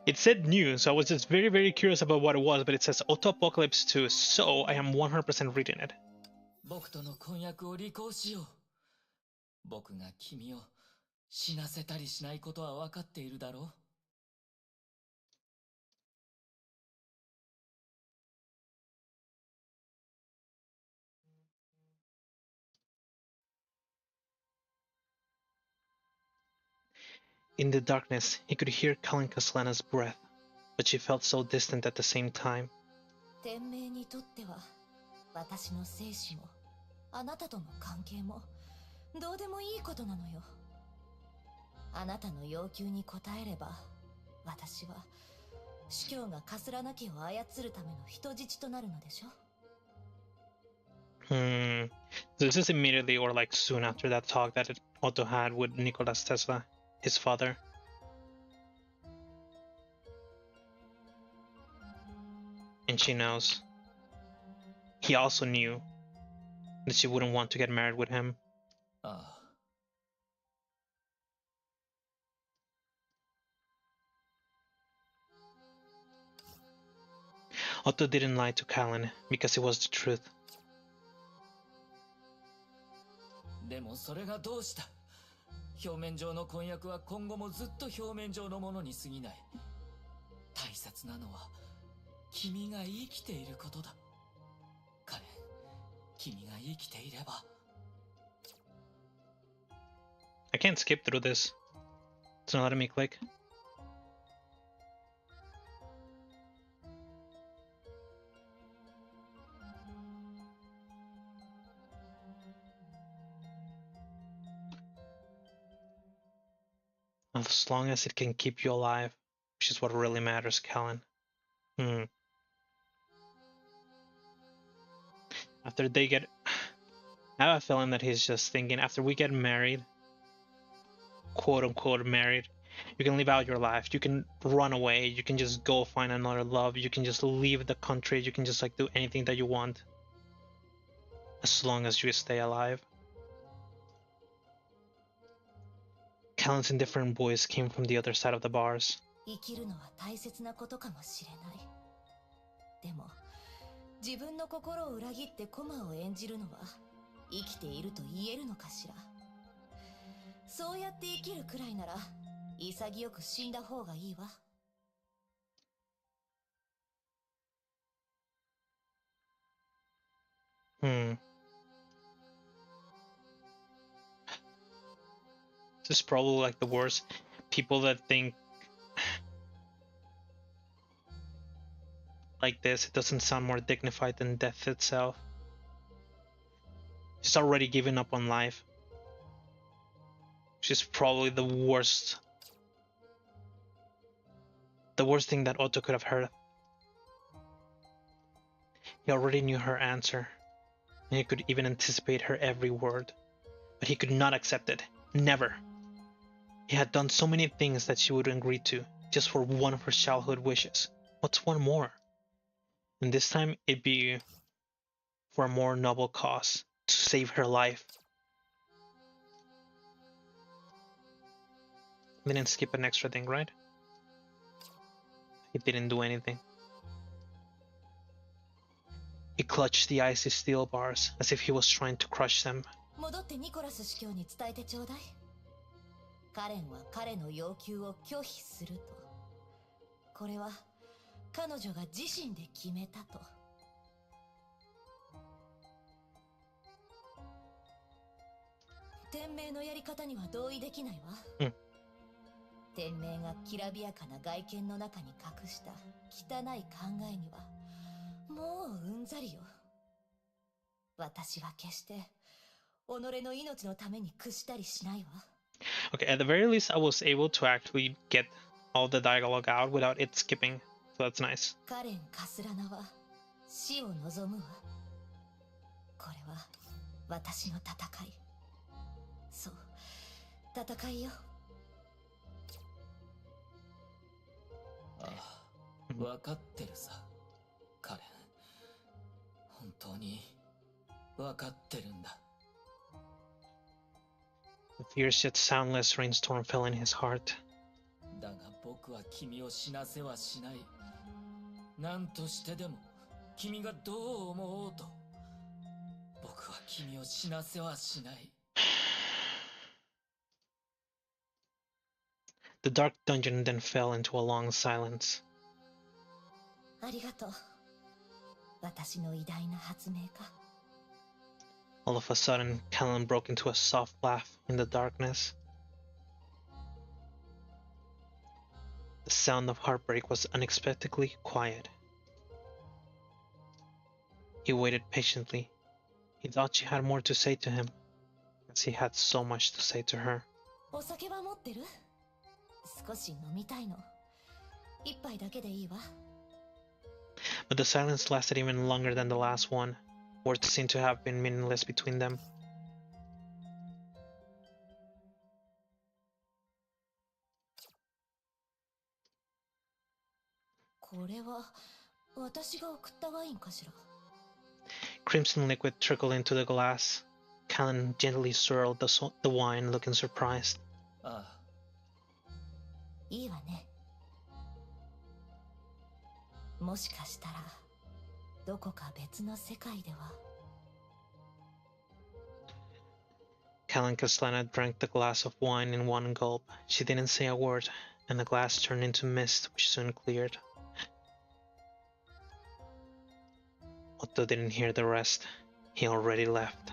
It said new, so I was just very, very curious about what it was, but it says Autopocalypse 2, so I am 100% reading it. 僕との婚約を履行しよう。僕が君を死なせたりしないことは分かっているだろう。In the darkness, he could hear Kalin Kaslana's breath, but she felt so distant at the same time. 天命にとっては、私の生死も、あなたとの関係も、どうでもいいことなのよ。あなたの要求に応えれば、私は、司教がカスラナ家を操るための人質となるのでしょ。So this is immediately or like soon after that talk that Otto had with Nicholas Tesla, his father. And she knows. He also knew that she wouldn't want to get married with him. Otto didn't lie to Kalin because it was the truth. でもそれがどうした？表面上の婚約は今後もずっと表面上のものに過ぎない。大切なのは君が生きていることだ。カレン、君が生きていれば。I can't skip through this. It's not letting me click. As long as it can keep you alive, which is what really matters, Kalin. After they get... I have a feeling that he's just thinking, after we get married, quote-unquote married, you can live out your life, you can run away, you can just go find another love, you can just leave the country, you can just like do anything that you want. As long as you stay alive. Kalin's indifferent voice came from the other side of the bars. 生きるのは大切なことかもしれない。でも、自分の心を裏切ってコマを演じるのは生きていると言えるのかしら。そうやって生きるくらいなら潔く死んだ方がいいわ。This is probably like the worst. People that think like this, it doesn't sound more dignified than death itself. She's already given up on life. She's probably the worst thing that Otto could have heard. He already knew her answer, and he could even anticipate her every word. But he could not accept it. Never. He had done so many things that she would agree to, just for one of her childhood wishes. What's one more? And this time it'd be for a more noble cause, to save her life. Didn't skip an extra thing, right? He didn't do anything. He clutched the icy steel bars as if he was trying to crush them. 戻ってニコラス司教に伝えてちょうだい。カレンは彼の要求を拒否すると。これは彼女が自身で決めたと。天命のやり方には同意できないわ。天命がきらびやかな外見の中に隠した汚い考えにはもううんざりよ。私は決して己の命のために屈したりしないわ。Okay, at the very least, I was able to actually get all the dialogue out without it skipping, so that's nice. カレン・カスラナは死を望むわ。これは私の戦い。そう、戦いよ。ああ、分かってるさ、カレン。本当に分かってるんだ。A fierce yet soundless rainstorm fell in his heart. だが僕は君を死なせはしない。何としてでも君がどう思おうと、僕は君を死なせはしない。The dark dungeon then fell into a long silence. ありがとう。私の偉大な発明家。All of a sudden, Callan broke into a soft laugh in the darkness. The sound of heartbreak was unexpectedly quiet. He waited patiently. He thought she had more to say to him, as he had so much to say to her. お酒は持ってる？少し飲みたいの。一杯だけでいいわ。But the silence lasted even longer than the last one. Words seemed to have been meaningless between them. これは私が送ったワインかしら。Crimson liquid trickled into the glass. Callan gently swirled the wine, looking surprised. ああ。いいわね。もしかしたらどこか別の世界では。Callan Castellana drank the glass of wine in one gulp. She didn't say a word, and the glass turned into mist, which soon cleared. Otto didn't hear the rest. He already left.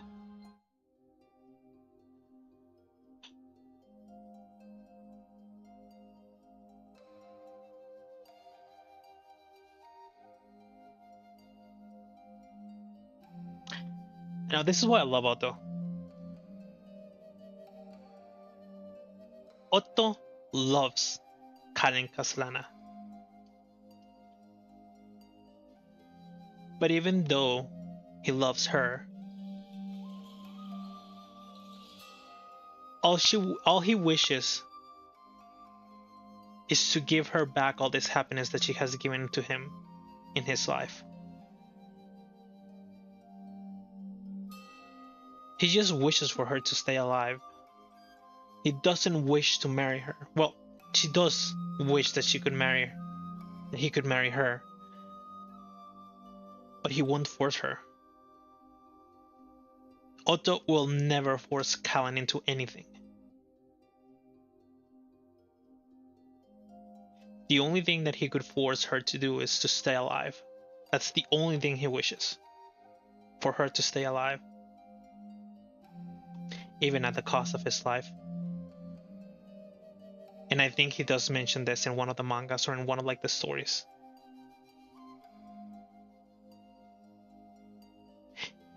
Now this is what I love Otto. Otto loves Karen Castellana. But even though he loves her, all he wishes is to give her back all this happiness that she has given to him in his life. He just wishes for her to stay alive. He doesn't wish to marry her. Well, she does wish that he could marry her. But he won't force her. Otto will never force Callan into anything. The only thing that he could force her to do is to stay alive. That's the only thing he wishes. For her to stay alive. Even at the cost of his life. And I think he does mention this in one of the mangas or in one of like the stories.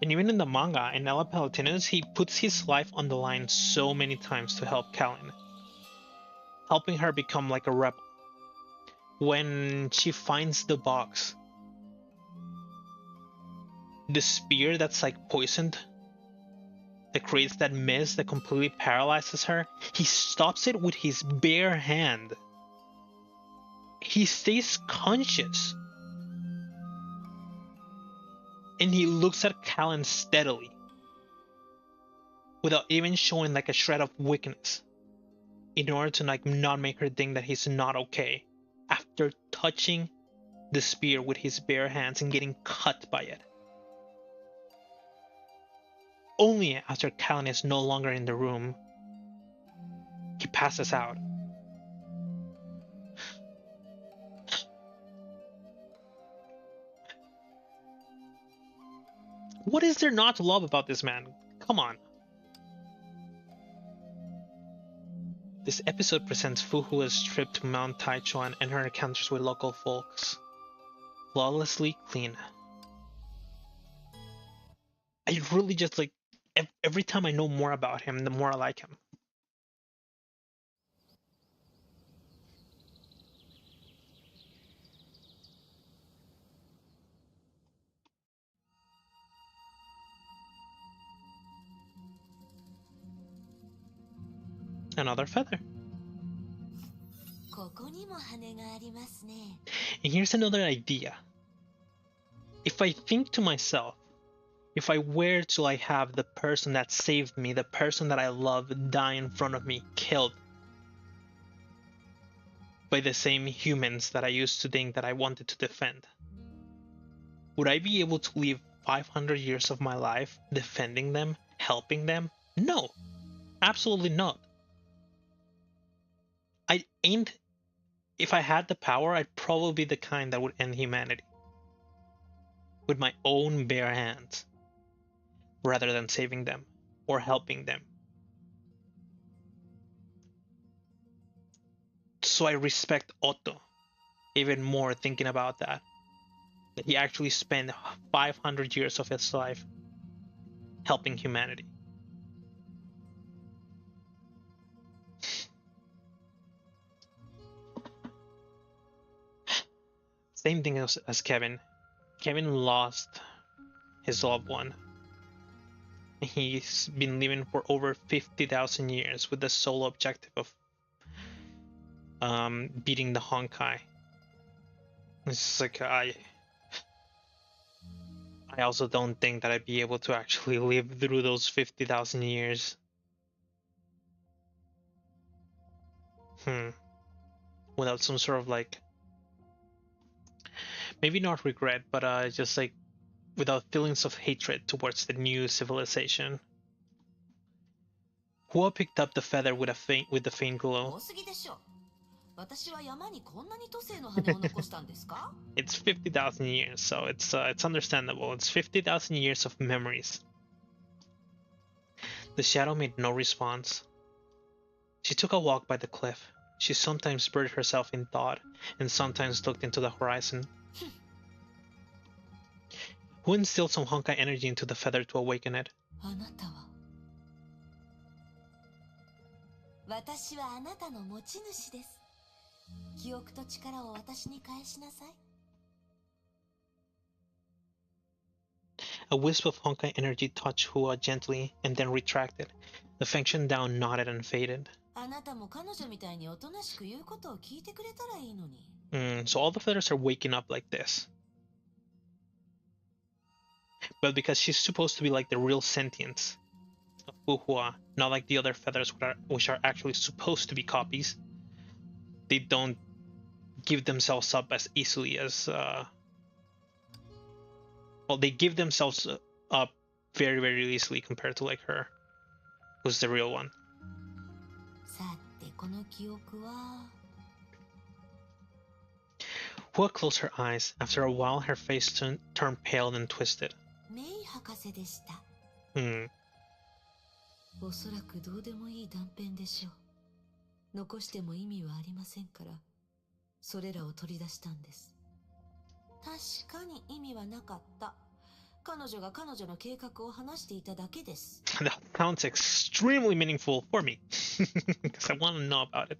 And even in the manga, in Ella Palatinus, he puts his life on the line so many times to help Kalin, helping her become like a rebel. When she finds the box, the spear that's like poisoned, that creates that mist that completely paralyzes her, he stops it with his bare hand. He stays conscious. And he looks at Kalin steadily, without even showing like a shred of weakness, in order to like not make her think that he's not okay, after touching the spear with his bare hands and getting cut by it. Only after Kalin is no longer in the room, he passes out. What is there not to love about this man? Come on. This episode presents Fu Hua's trip to Mount Taichuan and her encounters with local folks. Flawlessly clean. I really just like, every time I know more about him, the more I like him. Another feather. And here's another idea. If I think to myself, if I were to like have the person that saved me, the person that I love, die in front of me, killed by the same humans that I used to think that I wanted to defend, would I be able to live 500 years of my life defending them, helping them? No, absolutely not. I ain't. If I had the power, I'd probably be the kind that would end humanity with my own bare hands, rather than saving them or helping them. So I respect Otto even more thinking about that. That he actually spent 500 years of his life helping humanity. Same thing as Kevin. Kevin lost his loved one. He's been living for over 50,000 years with the sole objective of beating the Honkai. It's just like I also don't think that I'd be able to actually live through those 50,000 years. Without some sort of like, maybe not regret, but just like without feelings of hatred towards the new civilization. Hua picked up the feather with the faint glow. It's 50,000 years, so it's understandable. It's 50,000 years of memories. The shadow made no response. She took a walk by the cliff. She sometimes buried herself in thought, and sometimes looked into the horizon. Who instilled some Honkai energy into the feather to awaken it? A wisp of Honkai energy touched Hua gently and then retracted. The Fengshen down nodded and faded. So all the feathers are waking up like this. But because she's supposed to be like the real sentience of Fu Hua, not like the other feathers which are actually supposed to be copies, they don't give themselves up as easily as well, they give themselves up very, very easily compared to like her, who's the real one. Hua closed her eyes. After a while, her face turned pale and twisted. 彼女が彼女の計画を話していただけです。That sounds extremely meaningful for me, because I want to know about it.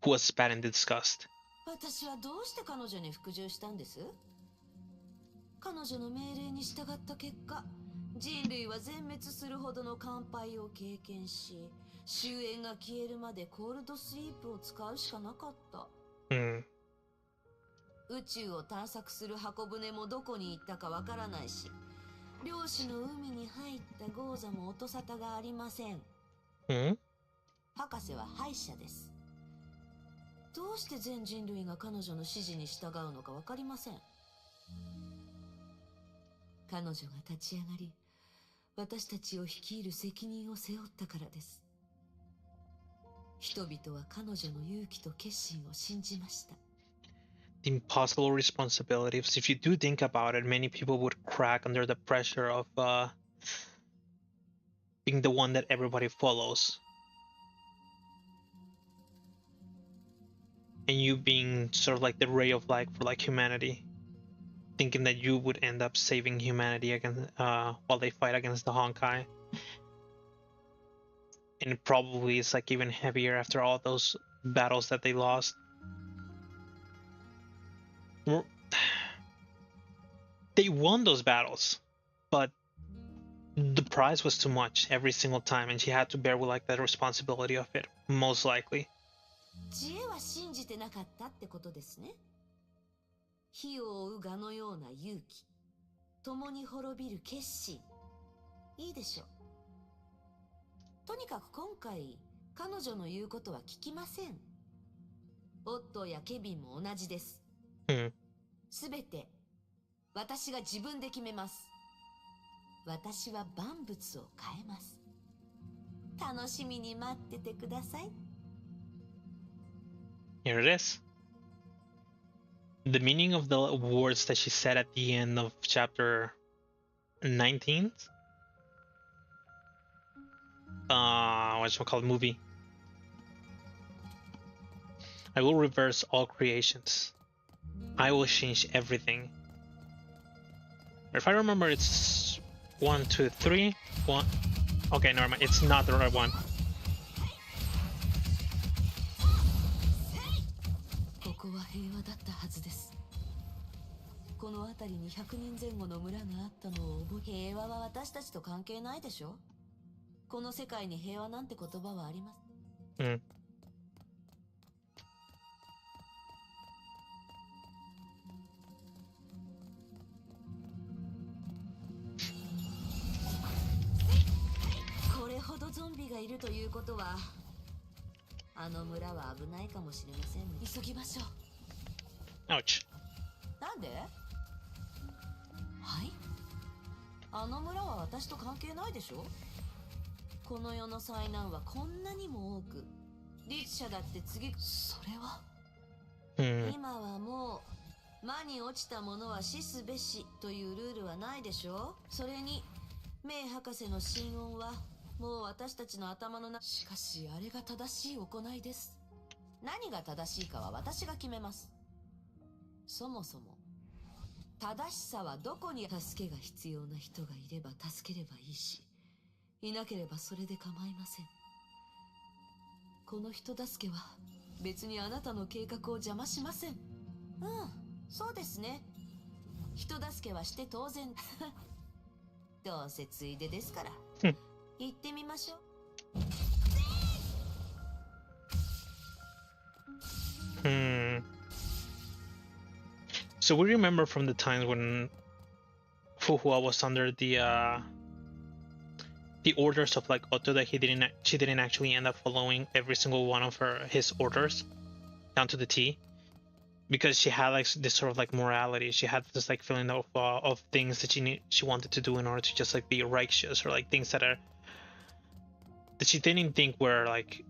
Who was spat and disgust? 私はどうして彼女に服従したんです？彼女の命令に従った結果、人類は全滅するほどの乾杯を経験し、終焉が消えるまでコールドスリープを使うしかなかった。宇宙を探索する箱舟もどこに行ったかわからないし、漁師の海に入ったゴーザも音沙汰がありません。博士は敗者です。どうして全人類が彼女の指示に従うのかわかりません。彼女が立ち上がり、私たちを率いる責任を背負ったからです。人々は彼女の勇気と決心を信じました。The impossible responsibilities. If you do think about it, many people would crack under the pressure of being the one that everybody follows. And you being sort of like the ray of light for like humanity. Thinking that you would end up saving humanity against while they fight against the Honkai. And it probably is like even heavier after all those battles that they lost. They won those battles, but the prize was too much every single time, and she had to bear with like the responsibility of it, most likely. 知恵は信じてなかったってことですね。火を追う蛾のような勇気、共に滅びる決心。いいでしょう。とにかく今回、彼女の言うことは聞きません。オットーやケビンも同じです。すべて、私が自分で決めます。私は万物を変えます。楽しみに待っててください。Here it is. The meaning of the words that she said at the end of chapter 19. Whatchamacallit movie. I will reverse all creations. I will change everything. If I remember, it's 1, 2, 3, 1. Okay, never mind. It's not the right one. ここは平和だったはずです。この辺りに100人前後の村があったのを覚え、平和は私たちと関係ないでしょ。この世界に平和なんて言葉はあります。これほどゾンビがいるということは、あの村は危ないかもしれません。急ぎましょう。Ouch. なんで？はい？あの村は私と関係ないでしょ？この世の災難はこんなにも多く、律者だって次、それは、今はもう魔に落ちた者は死すべしというルールはないでしょ。それにメイ博士の心音はもう私たちの頭の中。しかしあれが正しい行いです。何が正しいかは私が決めます。そもそも正しさはどこに。助けが必要な人がいれば助ければいいし、いなければそれで構いません。この人助けは別にあなたの計画を邪魔しません。そうですね。人助けはして当然。どうせついでですから。行ってみましょう。So we remember from the times when Fu Hua was under the orders of like Otto, that she didn't actually end up following every single one of his orders down to the T, because she had like this sort of like morality. She had this like feeling of things that she wanted to do in order to just like be righteous, or like things that she didn't think were like.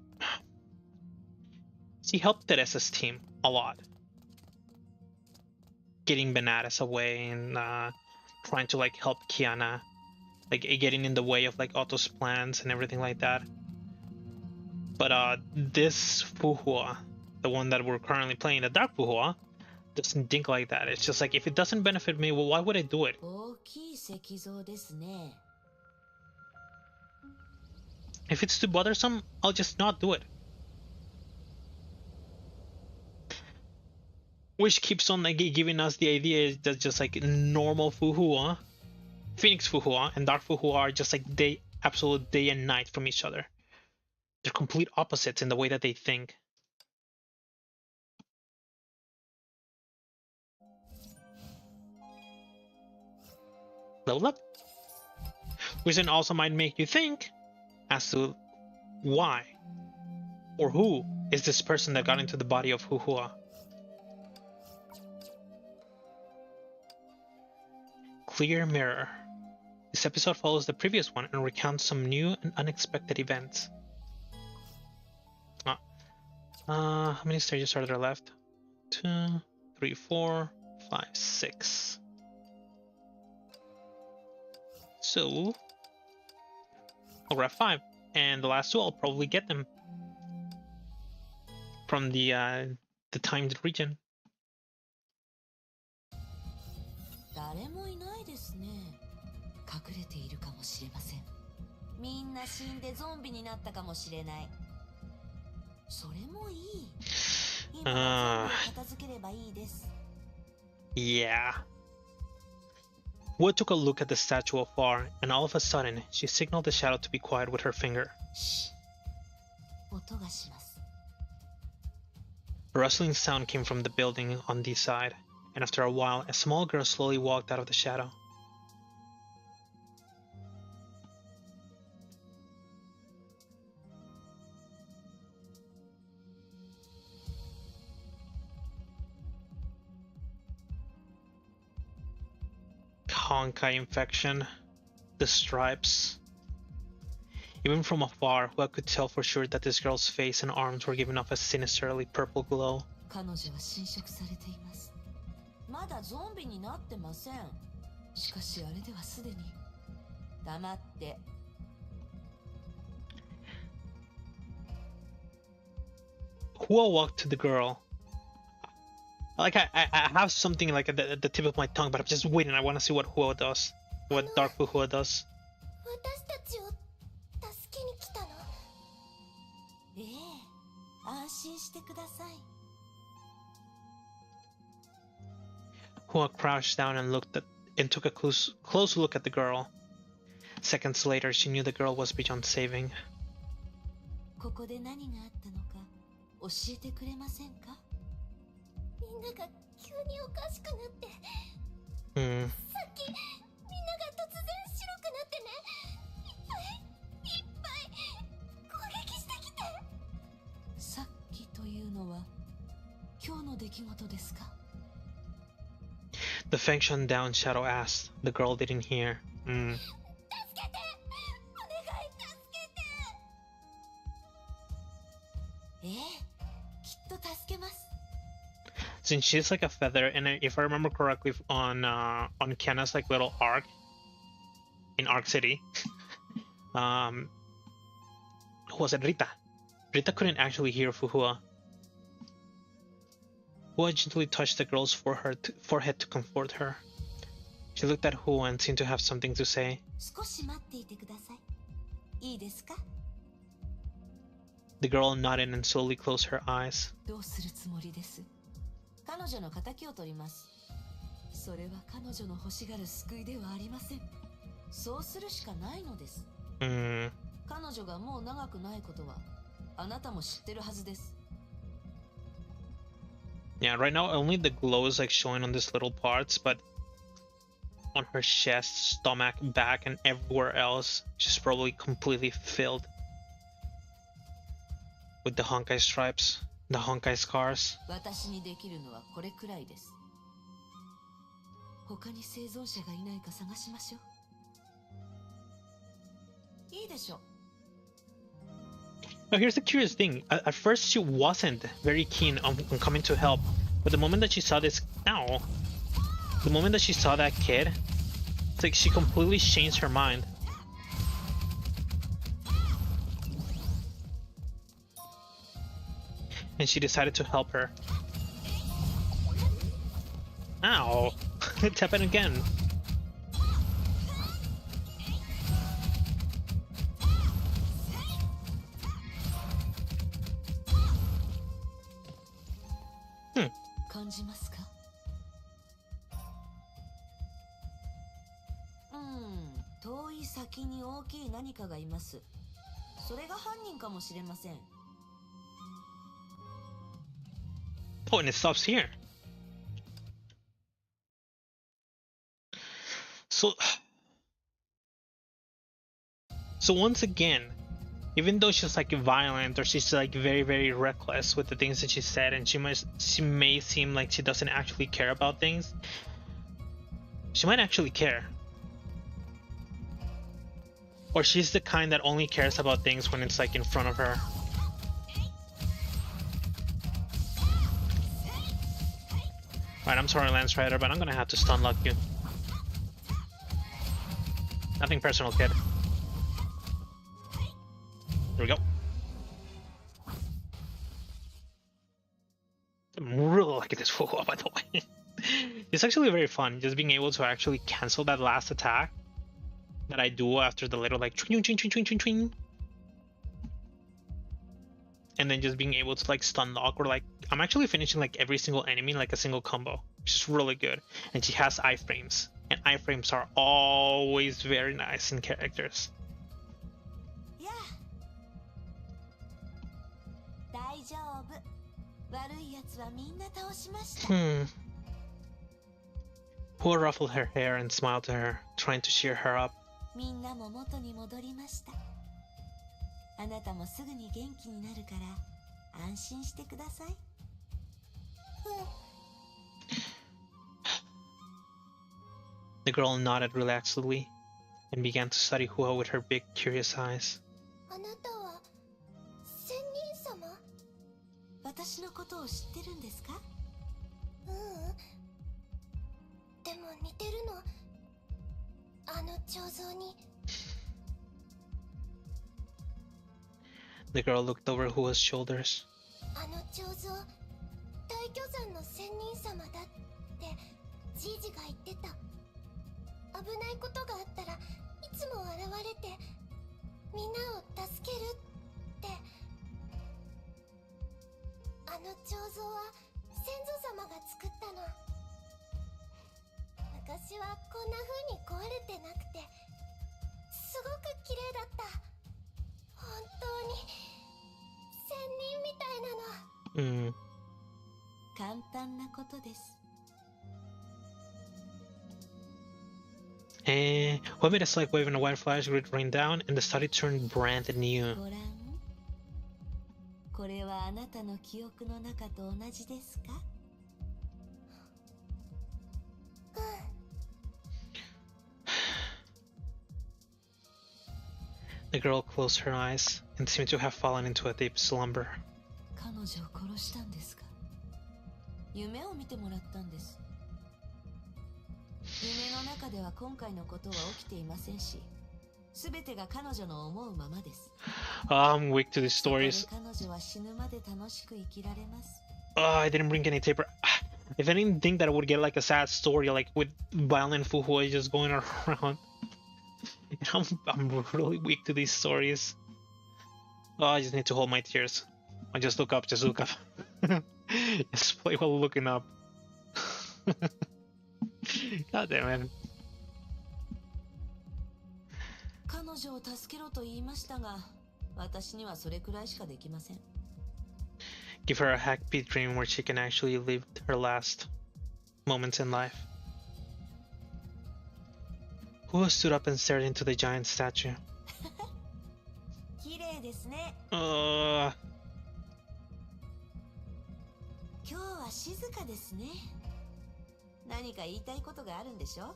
She helped Teresa's team a lot, getting Bananas away and trying to like help Kiana, like getting in the way of like Otto's plans and everything like that. But this Fu Hua, the one that we're currently playing, the Dark Fu Hua, doesn't think like that. It's just like, if it doesn't benefit me, well, why would I do it? 大きい石像ですね。 If it's too bothersome, I'll just not do it. Which keeps on like giving us the idea that just like normal Fu Hua, Phoenix Fu Hua, and Dark Fu Hua are just like absolute day and night from each other. They're complete opposites in the way that they think. Level up. Which then also might make you think as to why or who is this person that got into the body of Fu Hua. Clear mirror. This episode follows the previous one and recounts some new and unexpected events. How many stages are there left? 2, 3, 4, 5, 6. So I'll grab 5, and the last 2 I'll probably get them from the timed region. 誰もいないですね。隠れているかもしれません。みんな死んでゾンビになったかもしれない。それもいい。今は全部片付ければいいです。Yeah. Hua took a look at the statue afar, and all of a sudden, she signaled the shadow to be quiet with her finger. Shh. 音がします。 A rustling sound came from the building on the side, and after a while, a small girl slowly walked out of the shadow. Honkai infection, the stripes. Even from afar, Hua could tell for sure that this girl's face and arms were giving off a sinisterly purple glow. 彼女は侵食されています。まだゾンビになってません。しかしあれではすでに。黙って。Hua walked to the girl. Like I have something like at the tip of my tongue, but I'm just waiting. I want to see what Hua does, what Dark Fu Hua does. 私たちを助けに来たの？ええ、安心してください。Hua crouched down and took a close look at the girl. Seconds later, she knew the girl was beyond saving. ここで何があったのか教えてくれませんか？みんなが急におかしくなって、さっきみんなが突然白くなってね、いっぱい攻撃してきて。さっきというのは今日の出来事ですか？ The Feng Shan down shadow asked. The girl didn't hear. 助けて、お願い助けて。ええ、きっと助けます。 Since she's like a feather, and if I remember correctly, on Kiana's like little arc in Arc City, who was it? Rita. Rita couldn't actually hear Fu Hua. Hua gently touched the girl's forehead to comfort her. She looked at Hua and seemed to have something to say. 少し待っていてください。いいですか？ The girl nodded and slowly closed her eyes. どうするつもりです？彼女の仇を取ります。それは彼女の欲しがる救いではありません。そうするしかないのです。彼女がもう長くないことはあなたも知ってるはずです。 Yeah, right now only the glow is like showing on these little parts, but on her chest, stomach, back, and everywhere else, she's probably completely filled with the Honkai stripes, the Honkai scars. 私にできるのはこれくらいです。他に生存者がいないか探しましょう。いいでしょう。 Now here's the curious thing. At first she wasn't very keen on coming to help, but the moment that she saw this, the moment that she saw that kid, it's like she completely changed her mind. And she decided to help her. Ow! It happened again. Hmm. 感じますか？遠い先に大きい何かがいます。それが犯人かもしれません。 Oh, and it stops here. So once again, even though she's like violent or she's like very, very reckless with the things that she said, and she may seem like she doesn't actually care about things, she might actually care. Or she's the kind that only cares about things when it's like in front of her. Right, I'm sorry, Lance Rider, but I'm gonna have to stun lock you. Nothing personal, kid. There we go. I'm really liking this Fu Hua, by the way. It's actually very fun, just being able to actually cancel that last attack that I do after the little like twing, twing, twing, twing, twing, twing. And then just being able to like stun lock, or like I'm actually finishing like every single enemy like a single combo, which is really good. And she has iframes, and iframes are always very nice in characters. Yeah. 大丈夫。悪い奴はみんな倒しました。Hua ruffled her hair and smiled to her, trying to cheer her up. みんなも元に戻りました。あなたもすぐに元気になるから安心してください。The girl nodded relaxedly and began to study Hua with her big, curious eyes. あなたは仙人様？私のことを知ってるんですか？でも似てるの。あの彫像に。The girl looked over Hua's shoulders. あの彫像、大巨山の仙人様だってじいじが言ってた。危ないことがあったらいつも現れてみんなを助けるって。あの彫像は先祖様が作ったの。昔はこんな風に壊れてなくてすごく綺麗だった。本当に仙人みたいなの。簡単なことです。And Hua made a slight wave and a white flash grid rained down, and the study turned brand new. ご覧。これはあなたの記憶の中と同じですか？The girl closed her eyes and seemed to have fallen into a deep slumber. 彼女を殺したんですか？夢を見てもらったんです。夢の中では今回のことは起きていませんし、すべてが彼女の思うままです。I'm weak to these stories. 彼女は死ぬまで楽しく生きられます。I didn't bring any taper. If I didn't think that I would get like a sad story, like with violent Fu Hua just going around. I'm really weak to these stories. Oh, I just need to hold my tears. I just look up, just look up. Just play while looking up. God damn it. 彼女を助けろと言いましたが、私にはそれくらいしかできません。Give her a happy dream where she can actually live her last moments in life. Hua stood up and stared into the giant statue. 綺麗ですね。Uh, 今日は静かですね。何か言いたいことがあるんでしょ？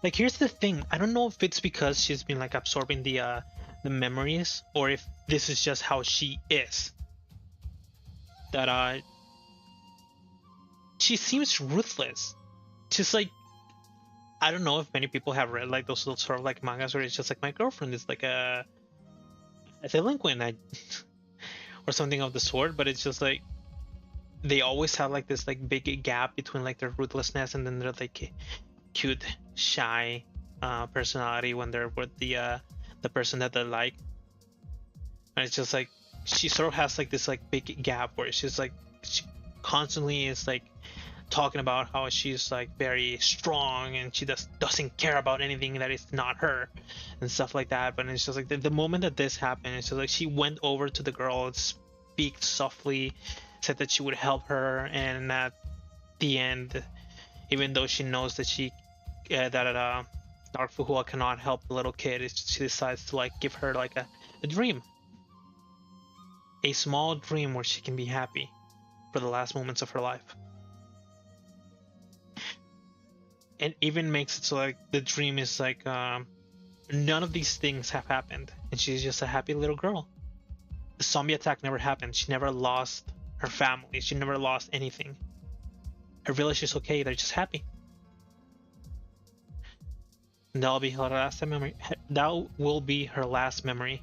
like here's the thing, I don't know if it's because she's been like absorbing the memories, or if this is just how she is. That she seems ruthless. She's like, I don't know if many people have read like those sort of like mangas where it's just like my girlfriend is like a delinquent or something of the sort, but it's just like they always have like this like big gap between like their ruthlessness and then their like cute, shy personality when they're with the person that they like. And it's just like she sort of has like this like big gap where she's like she constantly is like talking about how she's like very strong and she doesn't care about anything that is not her and stuff like that. But it's just like the moment that this happened, it's just like she went over to the girl and speak softly, said that she would help her, and at the end, even though she knows that Dark Fu Hua cannot help the little kid, she decides to like give her like a dream, a small dream where she can be happy for the last moments of her life. And even makes it so like the dream is like none of these things have happened and she's just a happy little girl. The zombie attack never happened. She never lost her family. She never lost anything. Her village is okay. They're just happy. And that'll be her last memory. That will be her last memory.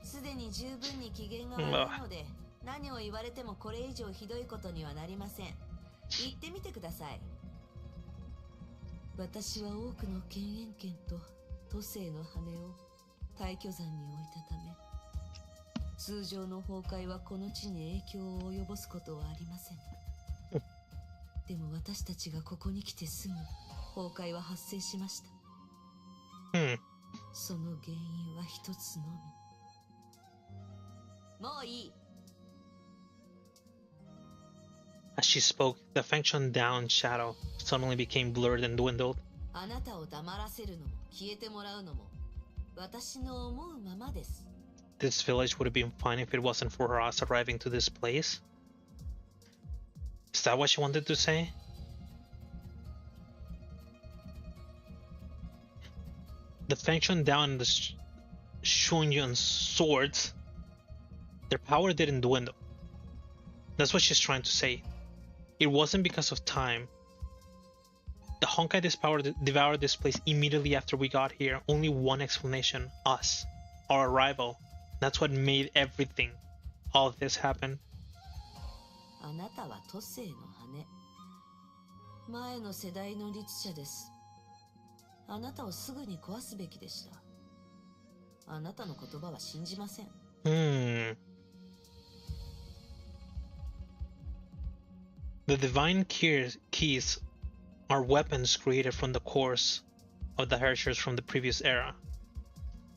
すでに十分に機嫌が悪いので、何を言われてもこれ以上ひどいことにはなりません。言ってみてください。私は多くの犬猿犬と都政の羽を退去山に置いたため、通常の崩壊はこの地に影響を及ぼすことはありません。でも私たちがここに来てすぐ崩壊は発生しました。その原因は一つのみ。もういい。As she spoke, the function down shadow suddenly became blurred and dwindled. あなたを黙らせるのも消えてもらうのも私の思うままです。This village would have been fine if it wasn't for us arriving to this place. Is that what she wanted to say? The function down and the Shunyun swords, their power didn't dwindle. That's what she's trying to say. It wasn't because of time. The Honkai devoured this place immediately after we got here. Only one explanation: us. Our arrival. That's what made everything, all of this happen. あなたは都政の羽。前の世代の律者です。あなたをすぐに壊すべきでした。あなたの言葉は信じません。The divine keys are weapons created from the cores of the Hershers from the previous era.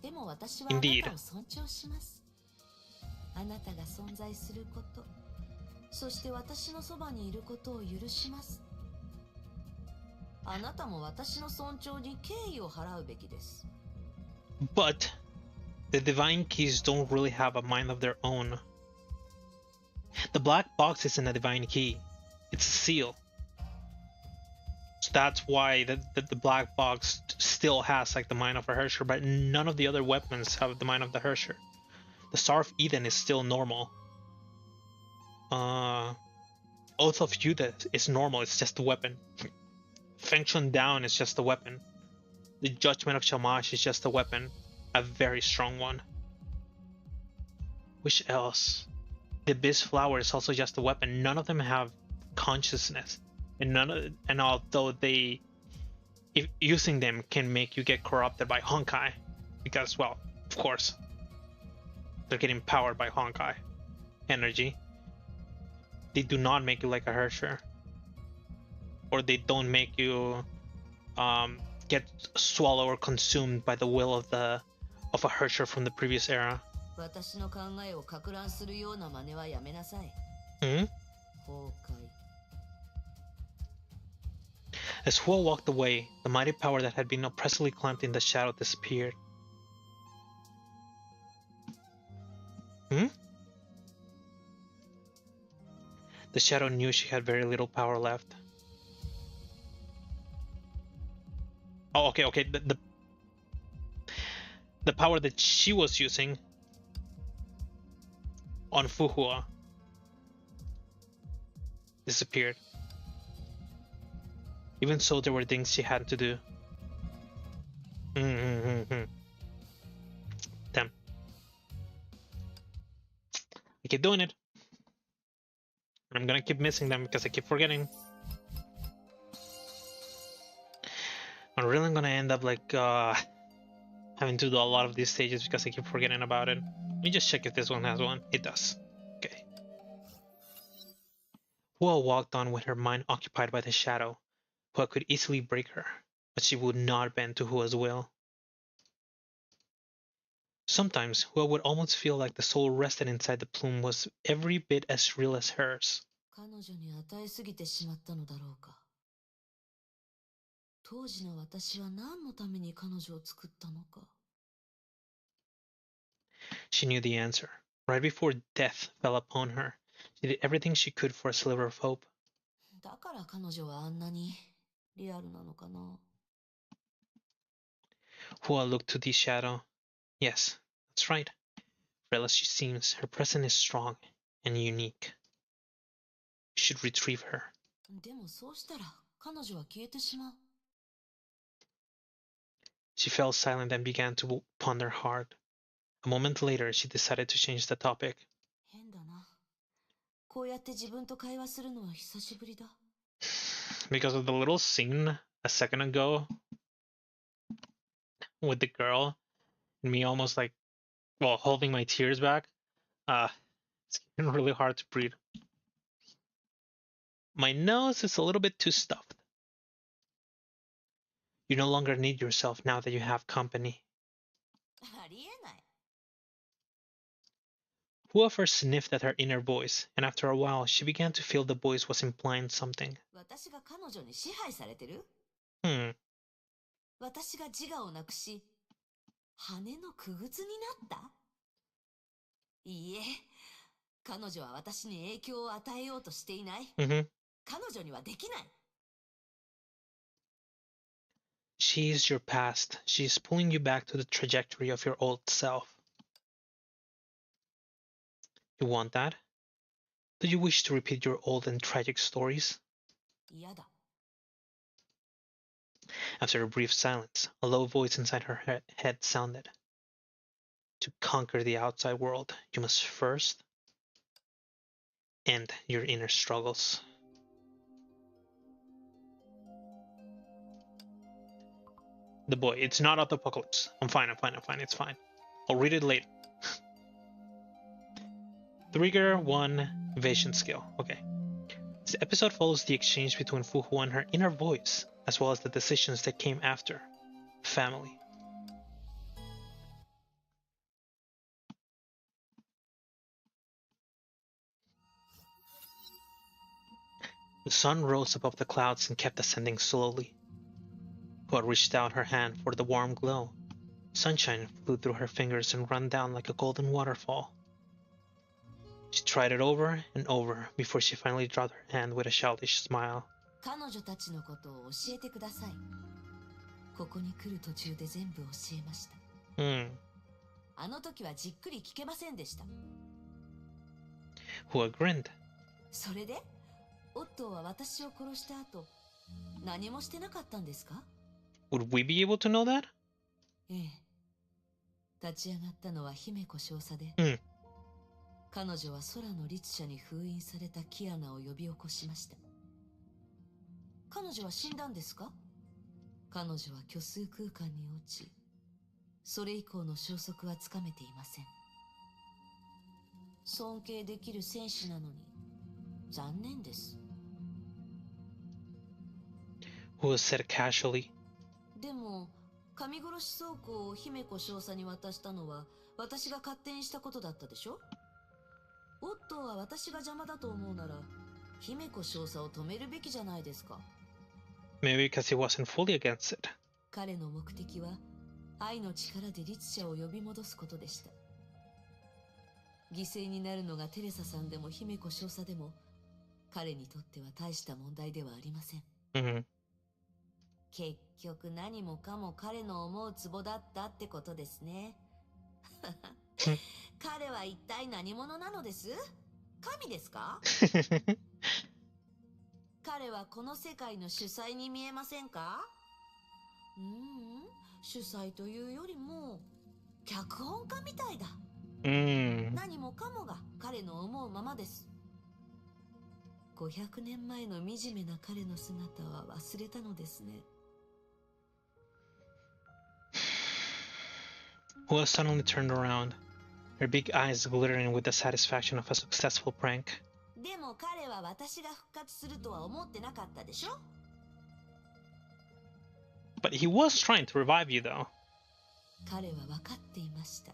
でも私はあなたを尊重します。あなたが存在すること、そして私のそばにいることを許します。あなたも私の尊重に敬意を払うべきです。But the divine keys don't really have a mind of their own. The black box isn't a divine key. It's a seal. So that's why the black box still has like the mind of a Hersher, but none of the other weapons have the mind of the Hersher. The Star of Eden is still normal. Oath of Judah is normal, it's just a weapon. Function down is just a weapon. The Judgment of Shamash is just a weapon. A very strong one. Which else? The Abyss Flower is also just a weapon. None of them have consciousness, and although using them can make you get corrupted by Honkai, because, well, of course they're getting powered by Honkai energy, they do not make you like a Hersher, or they don't make you get swallowed or consumed by the will of a Hersher from the previous era. 私の考えを攪乱するような真似はやめなさい。崩壊。As Hua walked away, the mighty power that had been oppressively clamped in the shadow disappeared. The shadow knew she had very little power left. Oh, okay. The power that she was using on Fu Hua disappeared. Even so, there were things she had to do. Damn. I keep doing it. I'm gonna keep missing them because I keep forgetting. I'm really gonna end up like having to do a lot of these stages because I keep forgetting about it. Let me just check if this one has one. It does. Okay. Hua walked on with her mind occupied by the shadow. Hua could easily break her, but she would not bend to Hua's will. Sometimes Hua would almost feel like the soul rested inside the plume was every bit as real as hers. 彼女に与えすぎてしまったのだろうか。当時の私は何のために彼女を作ったのか。She knew the answer. Right before death fell upon her, she did everything she could for a sliver of hope. だから彼女はあんなにリアルなのかな。Hua looked to the shadow. Yes, that's right. Frail as she seems, her presence is strong and unique. You should retrieve her. でもそうしたら彼女は消えてしまう。She fell silent and began to ponder hard. A moment later, she decided to change the topic. 変だな。こうやって自分と会話するのは久しぶりだ。Because of the little scene a second ago with the girl and me almost like, well, holding my tears back, it's getting really hard to breathe. My nose is a little bit too stuffed. You no longer need yourself now that you have company. ありえない。Hua first sniffed at her inner voice, and after a while, she began to feel the voice was implying something. 私が彼女に支配されてる？ 私が自我をなくし、羽のくぐつになった？いいえ、彼女は私に影響を与えようとしていない。彼女にはできない。She is your past. She is pulling you back to the trajectory of your old self. You want that? Do you wish to repeat your old and tragic stories? 嫌だ。After a brief silence, a low voice inside her head sounded. To conquer the outside world, you must first end your inner struggles. The boy, it's not of the apocalypse. I'm fine, it's fine. I'll read it later. Trigger 1 evasion skill. Okay. This episode follows the exchange between Fu Hua and her inner voice, as well as the decisions that came after. Family. The sun rose above the clouds and kept ascending slowly. Hua reached out her hand for the warm glow. Sunshine flew through her fingers and ran down like a golden waterfall. She tried it over and over before she finally dropped her hand with a childish smile. 彼女たちのことを教えてください。ここに来る途中で全部教えました。あの時はじっくり聞けませんでした。Hua grinned. それで、オットーは私を殺した後、何もしてなかったんですか？ Would we be able to know that? ええ。立ち上がったのは姫子少佐で、彼女は空の律者に封印されたキアナを呼び起こしました。彼女は死んだんですか？彼女は虚数空間に落ち、それ以降の消息はつかめていません。尊敬できる戦士なのに残念です。Hua said casually. でも神殺し倉庫を姫子少佐に渡したのは私が勝手にしたことだったでしょ？オットーは私が邪魔だと思うなら姫子少佐を止めるべきじゃないですか。Maybe because he wasn't fully against it. 彼の目的は愛の力で律者を呼び戻すことでした。犠牲になるのがテレサさんでも姫子少佐でも彼にとっては大した問題ではありません。結局何もかも彼の思うツボだったってことですね。彼は一体何者なのです？神ですか？彼はこの世界の主催に見えませんか？主催というよりも脚本家みたいだ。何もかもが彼の思うままです。500年前の惨めな彼の姿は忘れたのですね。Hua suddenly turned around, her big eyes glittering with the satisfaction of a successful prank. でも彼は私が復活するとは思ってなかったでしょ? But he was trying to revive you, though. 彼は分かっていました。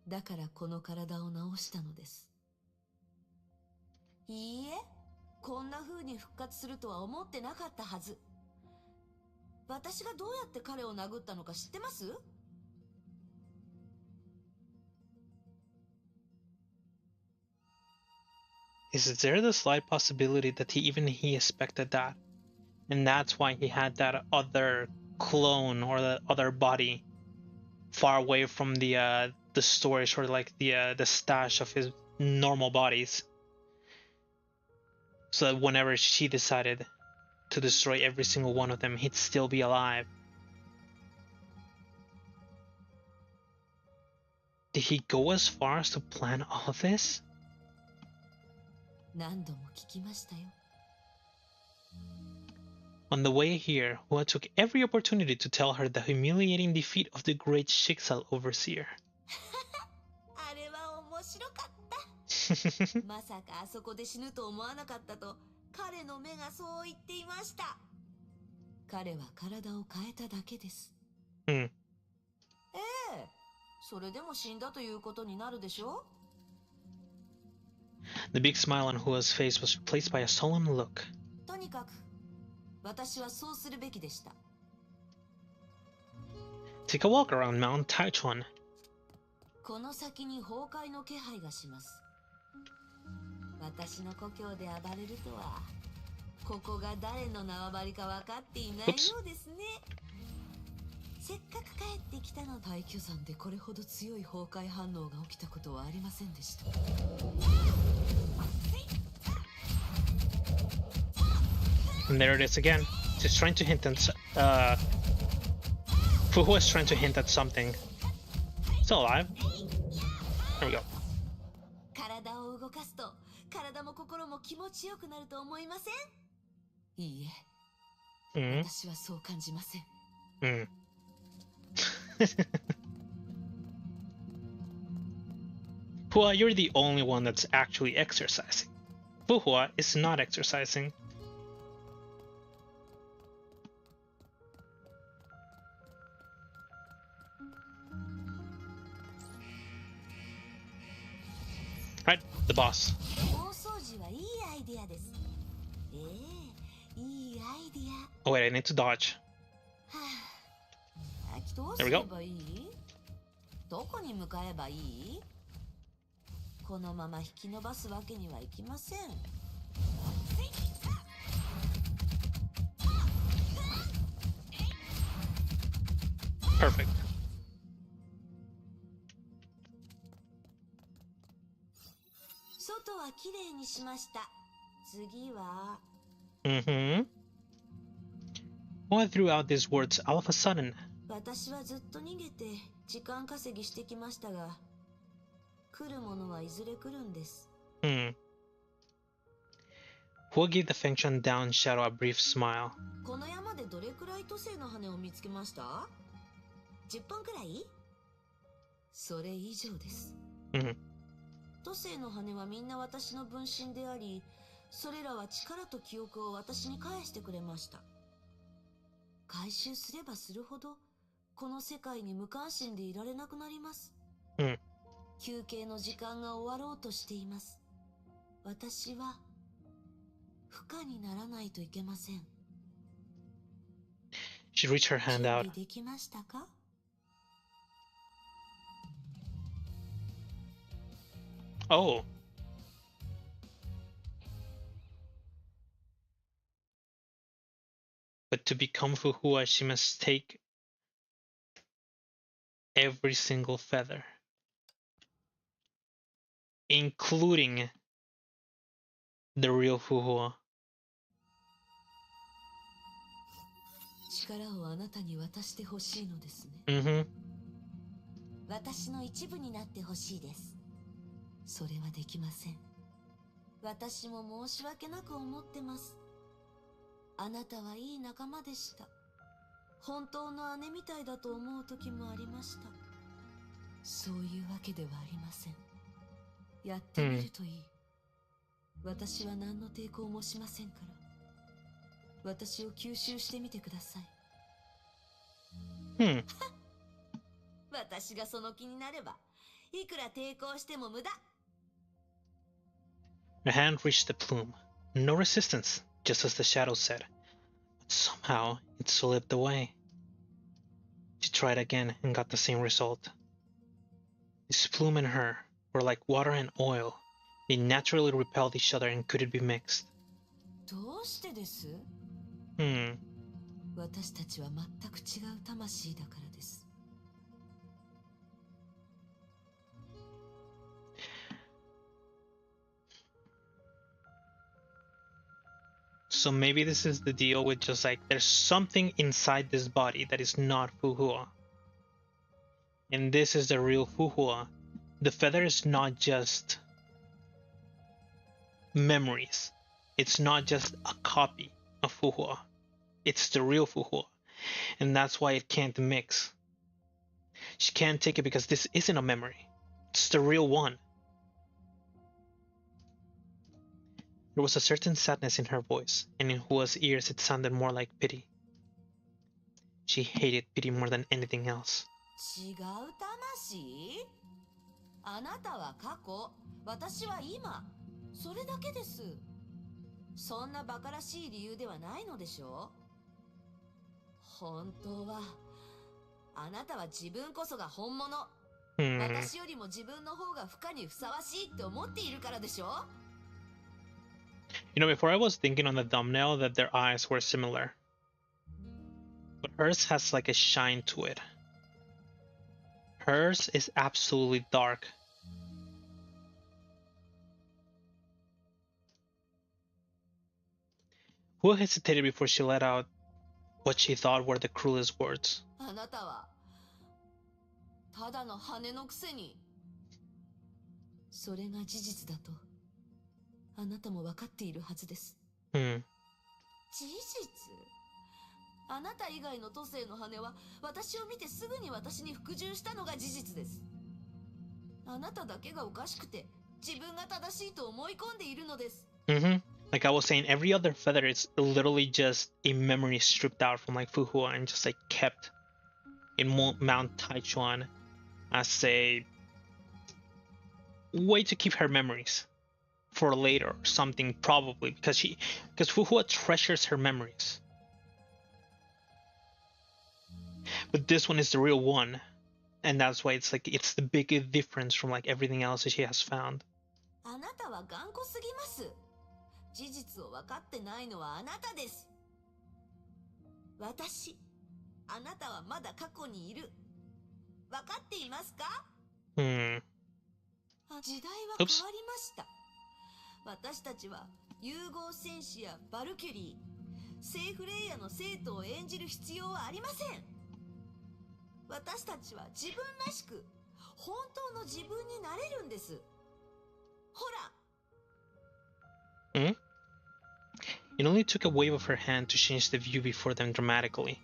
だからこの体を治したのです。いいえ、こんな風に復活するとは思ってなかったはず。私がどうやって彼を殴ったのか知ってます? Is there the slight possibility that he expected that? And that's why he had that other clone or that other body far away from the storage or like the stash of his normal bodies. So that whenever she decided to destroy every single one of them, he'd still be alive. Did he go as far as to plan all of this? 何度も聞きましたよ。On the way here, Hua took every opportunity to tell her the humiliating defeat of the great Schicksal Overseer. あれは面白かった。まさかあそこで死ぬと思わなかったと、彼の目がそう言っていました。彼は体を変えただけです。ええ、それでも死んだということになるでしょ? The big smile on Hua's face was replaced by a solemn look. とにかく、私はそうするべきでした。Take a walk around Mount Taichuan. この先に崩壊の気配がします。私の故郷で暴れるとは、ここが誰の縄張りか分かっていないようですね。せっかく帰ってきたの。大巨山でこれほど強い崩壊反応が起きたことはありませんでした。And there it is again. She's trying to hint at Fu Hua is trying to hint at something. Still alive. There we go. 体を動かすと、体も心も気持ちよくなると思いません? いいえ、私はそう感じません。Hua, you're the only one that's actually exercising. Fu Hua is not exercising. Right, the boss. 大掃除はいいアイデアです。いいアイデア。Oh wait, I need to dodge. どうすればいい? どこに向かえばいい? このまま引き伸ばすわけにはいきません。Perfect. 外はきれいにしました。次は。Hua threw out these words all of a sudden. 私はずっと逃げて時間稼ぎしてきましたが、来るものはいずれ来るんです。Hua gave the Fengtian down shadow a brief smile. この山でどれくらい都政の羽を見つけました? 10本くらい? それ以上です。都政の羽はみんな私の分身であり、それらは力と記憶を私に返してくれました。回収すればするほど、この世界に無関心でいられなくなります。休憩の時間が終わろうとしています。私は不可にならないといけません。She reached her hand out. 準備できましたか? Oh. But to become Fu Hua, she must take every single feather, including the real Fu Hua. 力をあなたに渡してほしいのですね。私の一部になってほしいです。それはできません。私も申し訳なく思ってます。あなたはいい仲間でした。本当の姉みたいだと思う時もありました。そういうわけではありません。やってみるといい。私は何の抵抗もしませんから。私を吸収してみてください。私がその気になれば、いくら抵抗しても無駄。Her hand reached the plume. No resistance, just as the shadow said. But somehow, it slipped away. She tried again and got the same result. This plume and her were like water and oil. They naturally repelled each other and couldn't be mixed. どうしてです？私たちは全く違う魂だからです。So maybe this is the deal with just like there's something inside this body that is not Fu Hua. And this is the real Fu Hua. The feather is not just memories. It's not just a copy of Fu Hua. It's the real Fu Hua. And that's why it can't mix. She can't take it because this isn't a memory. It's the real one. There was a certain sadness in her voice, and in Hua's ears it sounded more like pity. She hated pity more than anything else. 違う魂？あなたは過去、私は今。それだけです。そんな馬鹿らしい理由ではないのでしょう？本当は、あなたは自分こそが本物。私よりも自分の方が負荷にふさわしいって思っているからでしょ？You know, before I was thinking on the thumbnail that their eyes were similar. But hers has like a shine to it. Hers is absolutely dark. Hua hesitated before she let out what she thought were the cruelest words. あなたは、ただの羽のくせに。それが事実だと。あなたも分かっているはずです。事実？あなた以外の都政の羽は私を見てすぐに私に服従したのが事実です。あなただけがおかしくて自分が正しいと思い込んでいるのです。Like I was saying, every other feather is literally just a memory stripped out from like Fu Hua and just like kept in Mount Taichuan as a way to keep her memories for later or something, probably because Fu Hua treasures her memories. But this one is the real one, and that's why it's like it's the big difference from like everything else that she has found. あなたは頑固すぎます。事実を分かってないのはあなたです。私、あなたはまだ過去にいる。分かっていますか？時代は変わりました。私たちは融合戦士やバルキュリー、セーフレイヤの生徒を演じる必要はありません。私たちは自分らしく本当の自分になれるんです。ほら。It only took a wave of her hand to change the view before them dramatically.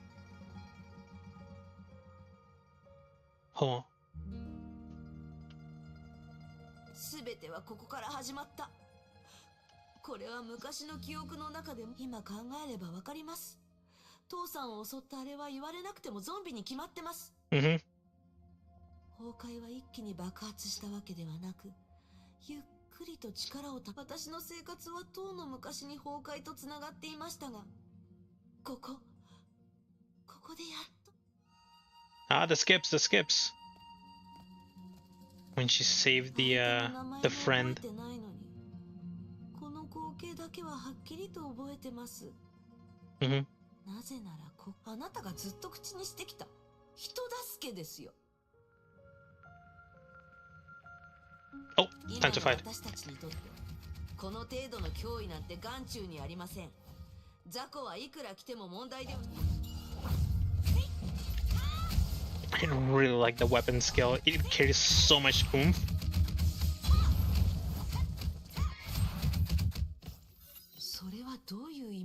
Oh. すべてはここから始まった。これは昔の記憶の中でも今考えればわかります。父さんを襲ったあれは言われなくてもゾンビに決まってます。崩壊は一気に爆発したわけではなく、ゆっくりと力を私の生活はとうの昔に崩壊とつながっていましたが、ここでやっと。The skips. When she saved the friend. この光景だけははっきりと覚えてます。なぜならあなたがずっと口にしてきた人助けですよ。Oh, time to fight. 私たちにとってこの程度の脅威なんて眼中にありません。雑魚はいくら来ても問題では。I really like the weapon skill. It carries so much oomph.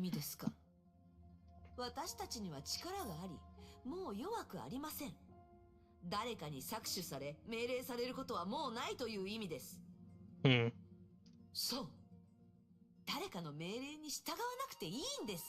味ですか？私たちには力があり、もう弱くありません。誰かに搾取され、命令されることはもうないという意味です。Hmm. そう。誰かの命令に従わなくていいんです。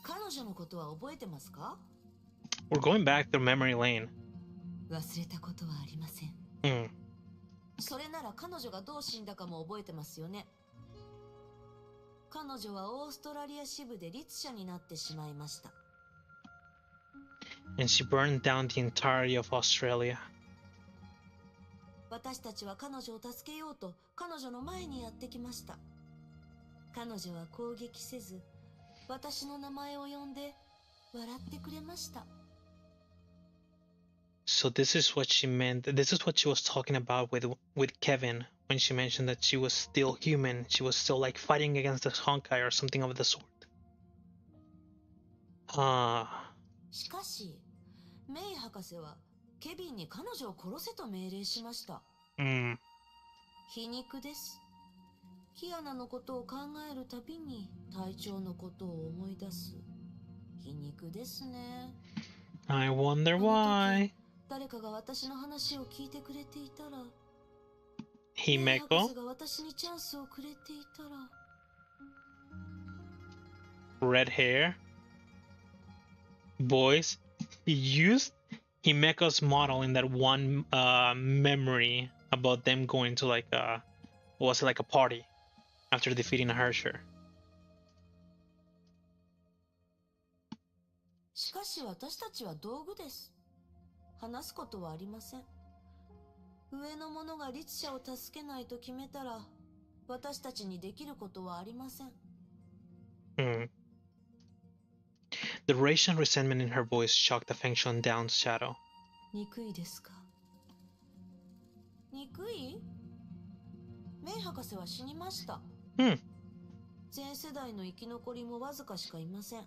彼女のことは覚えてますか？ We're going back through memory lane. 忘れたことはありません。Hmm. それなら彼女がどう死んだかも覚えてますよね。彼女はオーストラリア支部で律者になってしまいました。And she burned down the entirety of Australia. 私たちは彼女を助けようと彼女の前にやってきました。彼女は攻撃せず、私の名前を呼んで笑ってくれました。So this is what she meant. This is what she was talking about with Kevin when she mentioned that she was still human. She was still like fighting against the Honkai or something of the sort. しかし、メイ博士はケビンに彼女を殺せと命令しました。皮肉です。キアナのことを考えるたびに隊長のことを思い出す。皮肉ですね。I wonder why. 誰かが私の話を聞いてくれていたら、Himeko? 博士が私にチャンスをくれていたら。 Red hair? Boys? He used Himeko's model in that one memory about them going to like was it like a party after defeating a Harsher. しかし私たちは道具です。話すことはありません。上の者が律者を助けないと決めたら、私たちにできることはありません。The rage and resentment in her voice shocked the Fengshan Down's shadow. 憎いですか？憎い？メイ博士は死にました。全世代の生き残りもわずかしかいません。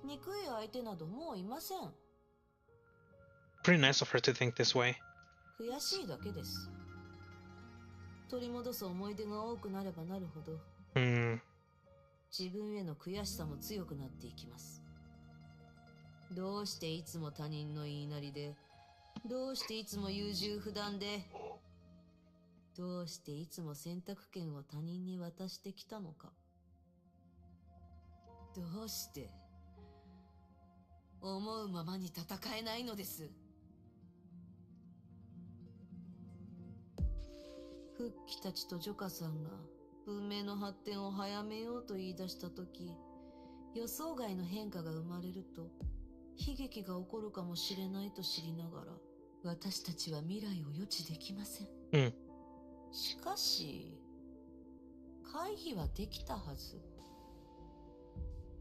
憎い相手などもういません。Pretty nice of her to think this way. 悔しいだけです。取り戻す思い出が多くなればなるほど、自分への悔しさも強くなっていきます。どうしていつも他人の言いなりで、どうしていつも優柔不断で、どうしていつも選択権を他人に渡してきたのか。どうして思うままに戦えないのです。復帰たちとジョカさんが文明の発展を早めようと言い出したとき、予想外の変化が生まれると悲劇が起こるかもしれないと知りながら、私たちは未来を予知できません。しかし回避はできたはず。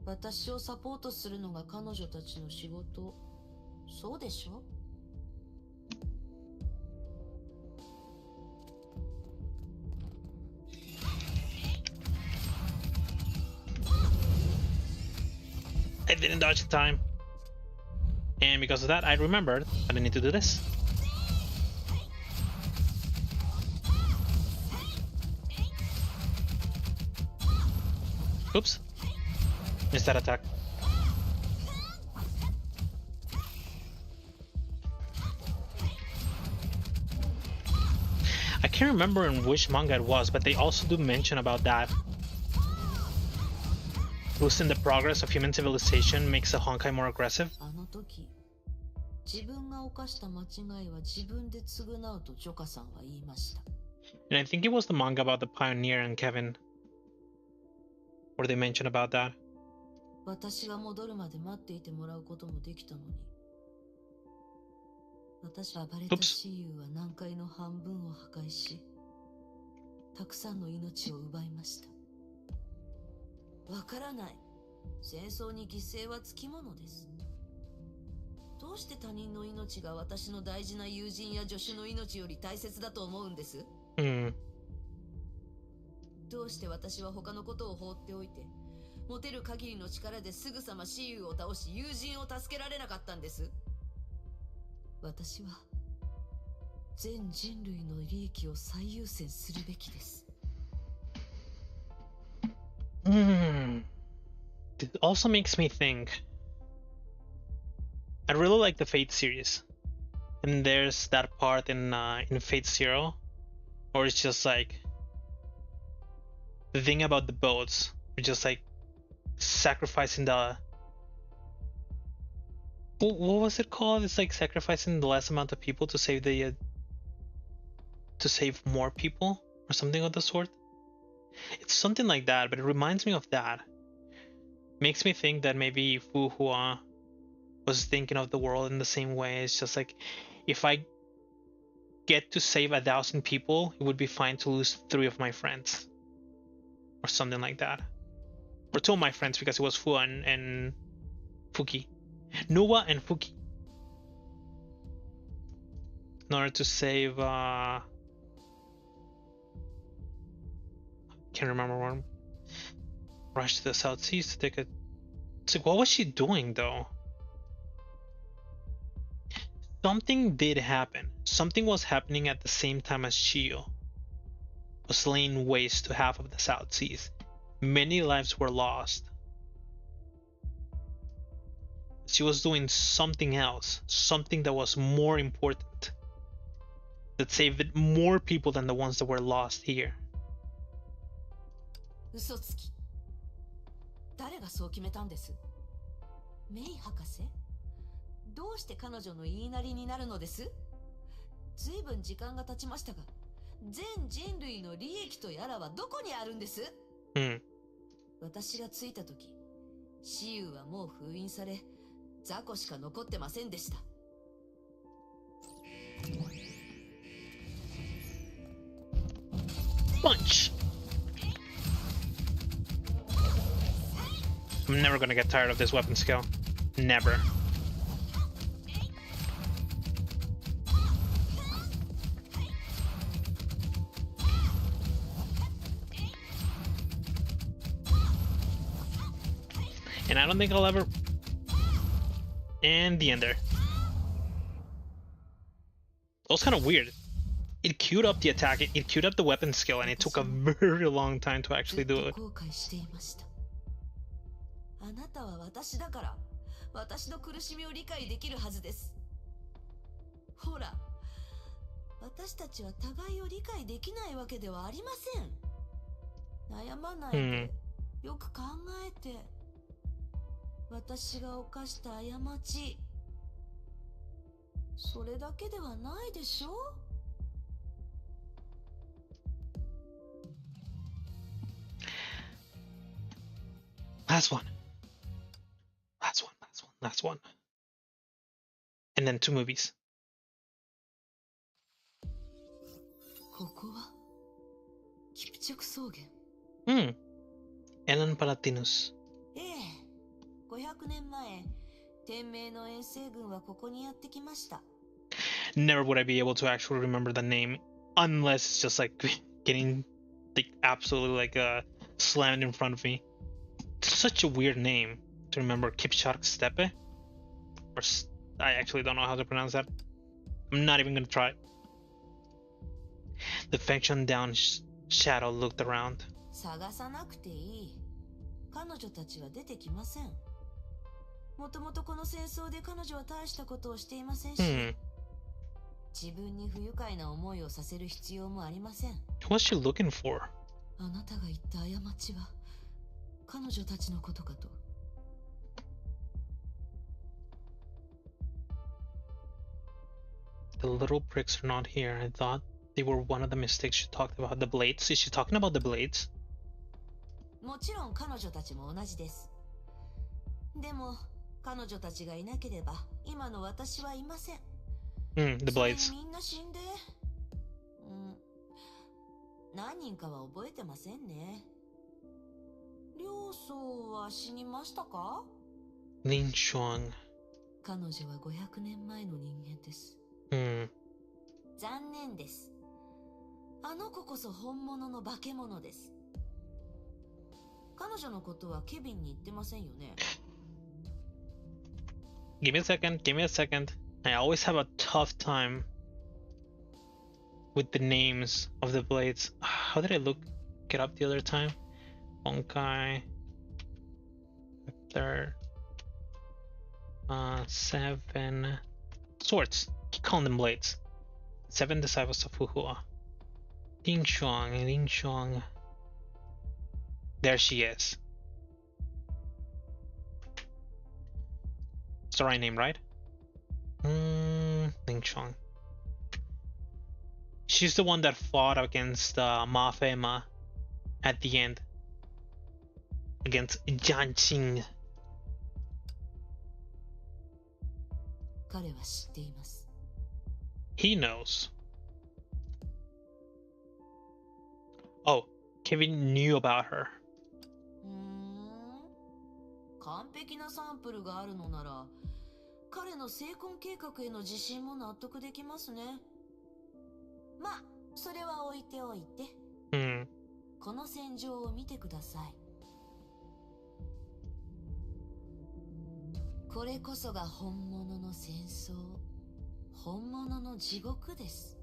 私をサポートするのが彼女たちの仕事、そうでしょ？I didn't dodge in time. And because of that, I remembered that I need to do this. Oops. Missed that attack. I can't remember in which manga it was, but they also do mention about that. Boosting the progress of human civilization makes the Honkai more aggressive. あの時、自分が犯した間違いは自分で償うとジョカさんは言いました。And I think it was the manga about the pioneer and Kevin, where they mention about that. 私が戻るまで待っていてもらうこともできたのに、私は暴れた雌雄は南海の半分を破壊し、たくさんの命を奪いました。わからない。戦争に犠牲はつきものです。どうして他人の命が私の大事な友人や助手の命より大切だと思うんです？どうして私は他のことを放っておいて、持てる限りの力ですぐさま雌雄を倒し友人を助けられなかったんです。私は全人類の利益を最優先するべきです。It also makes me think. I really like the Fate series, and there's that part in Fate Zero, where it's just like the thing about the boats, we're just like sacrificing the what was it called? It's like sacrificing the less amount of people to save the to save more people or something of the sort. It's something like that, but it reminds me of that. Makes me think that maybe Fu Hua was thinking of the world in the same way. It's just like, if I get to save 1,000 people, it would be fine to lose 3 of my friends, or something like that, or 2 of my friends, because it was Fu and Fuki, Nuwa and Fuki, in order to save. Can't remember one. Rush to the South Seas to take a. It's like, what was she doing though? Something did happen. Something was happening at the same time as Shio was laying waste to half of the South Seas. Many lives were lost. She was doing something else, something that was more important, that saved more people than the ones that were lost here. 嘘つき。誰がそう決めたんです？メイ博士？どうして彼女の言いなりになるのです？ずいぶん時間が経ちましたが、全人類の利益とやらはどこにあるんです？私が着いた時、雌雄はもう封印され、雑魚しか残ってませんでした。Punch! I'm never gonna get tired of this weapon skill. Never. And I don't think I'll ever... And the ender. That was kind of weird. It queued up the attack, it queued up the weapon skill, and it took a very long time to actually do it. あなたは私だから、私の苦しみを理解できるはずです。ほら、私たちは互いを理解できないわけではありません。悩まないで、よく考えて。私が犯した過ち、それだけではないでしょ？Last one. Last one. And then 2 movies. ここはキプチャク草原。Ellen Palatinus. ええ、500年前、天明の遠征軍はここにやってきました。Never would I be able to actually remember the name unless it's just like getting like absolutely like slammed in front of me. It's such a weird name to remember. Kipchak Steppe? Or I actually don't know how to pronounce that. I'm not even gonna try. The faction down shadow looked around. 探さなくていい。彼女たちは出てきません。もともとこの戦争で彼女は大したことをしていませんし、自分に不愉快な思いをさせる必要もありません。What was she looking for? あなたが言った過ちは彼女たちのことかと。The little bricks are not here. I thought they were one of the mistakes she talked about. The blades? Is she talking about the blades? もちろん彼女たちも同じです。でも彼女たちがいなければ今の私はいません。The blades. みんな死んで、何人かは覚えてませんね。両僧は死にましたか？ Lin Chuang. 彼女は500年前の人間です。残念です。あの子こそ本物の化け物です。彼女のことはケビンに言ってませんよね。 Give me a second, give me a second. I always have a tough time with the names of the blades. How did I look it up the other time? Honkai. Third. 7 swords. Keep calling them blades. 7 disciples of Fu Hua. Ding Shuang, Ding Shuang. There she is. It's the right name, right? Ling Shuang. She's the one that fought against Ma Fei-ma at the end. Against Jian Qing. 彼は知っています。 He knows. Oh, Kevin knew about her. 完璧なサンプルがあるのなら、彼の成婚計画への自信も納得できますね。まあ、それは置いておいて。この戦場を見てください。これこそが本物の戦争、本物の地獄です。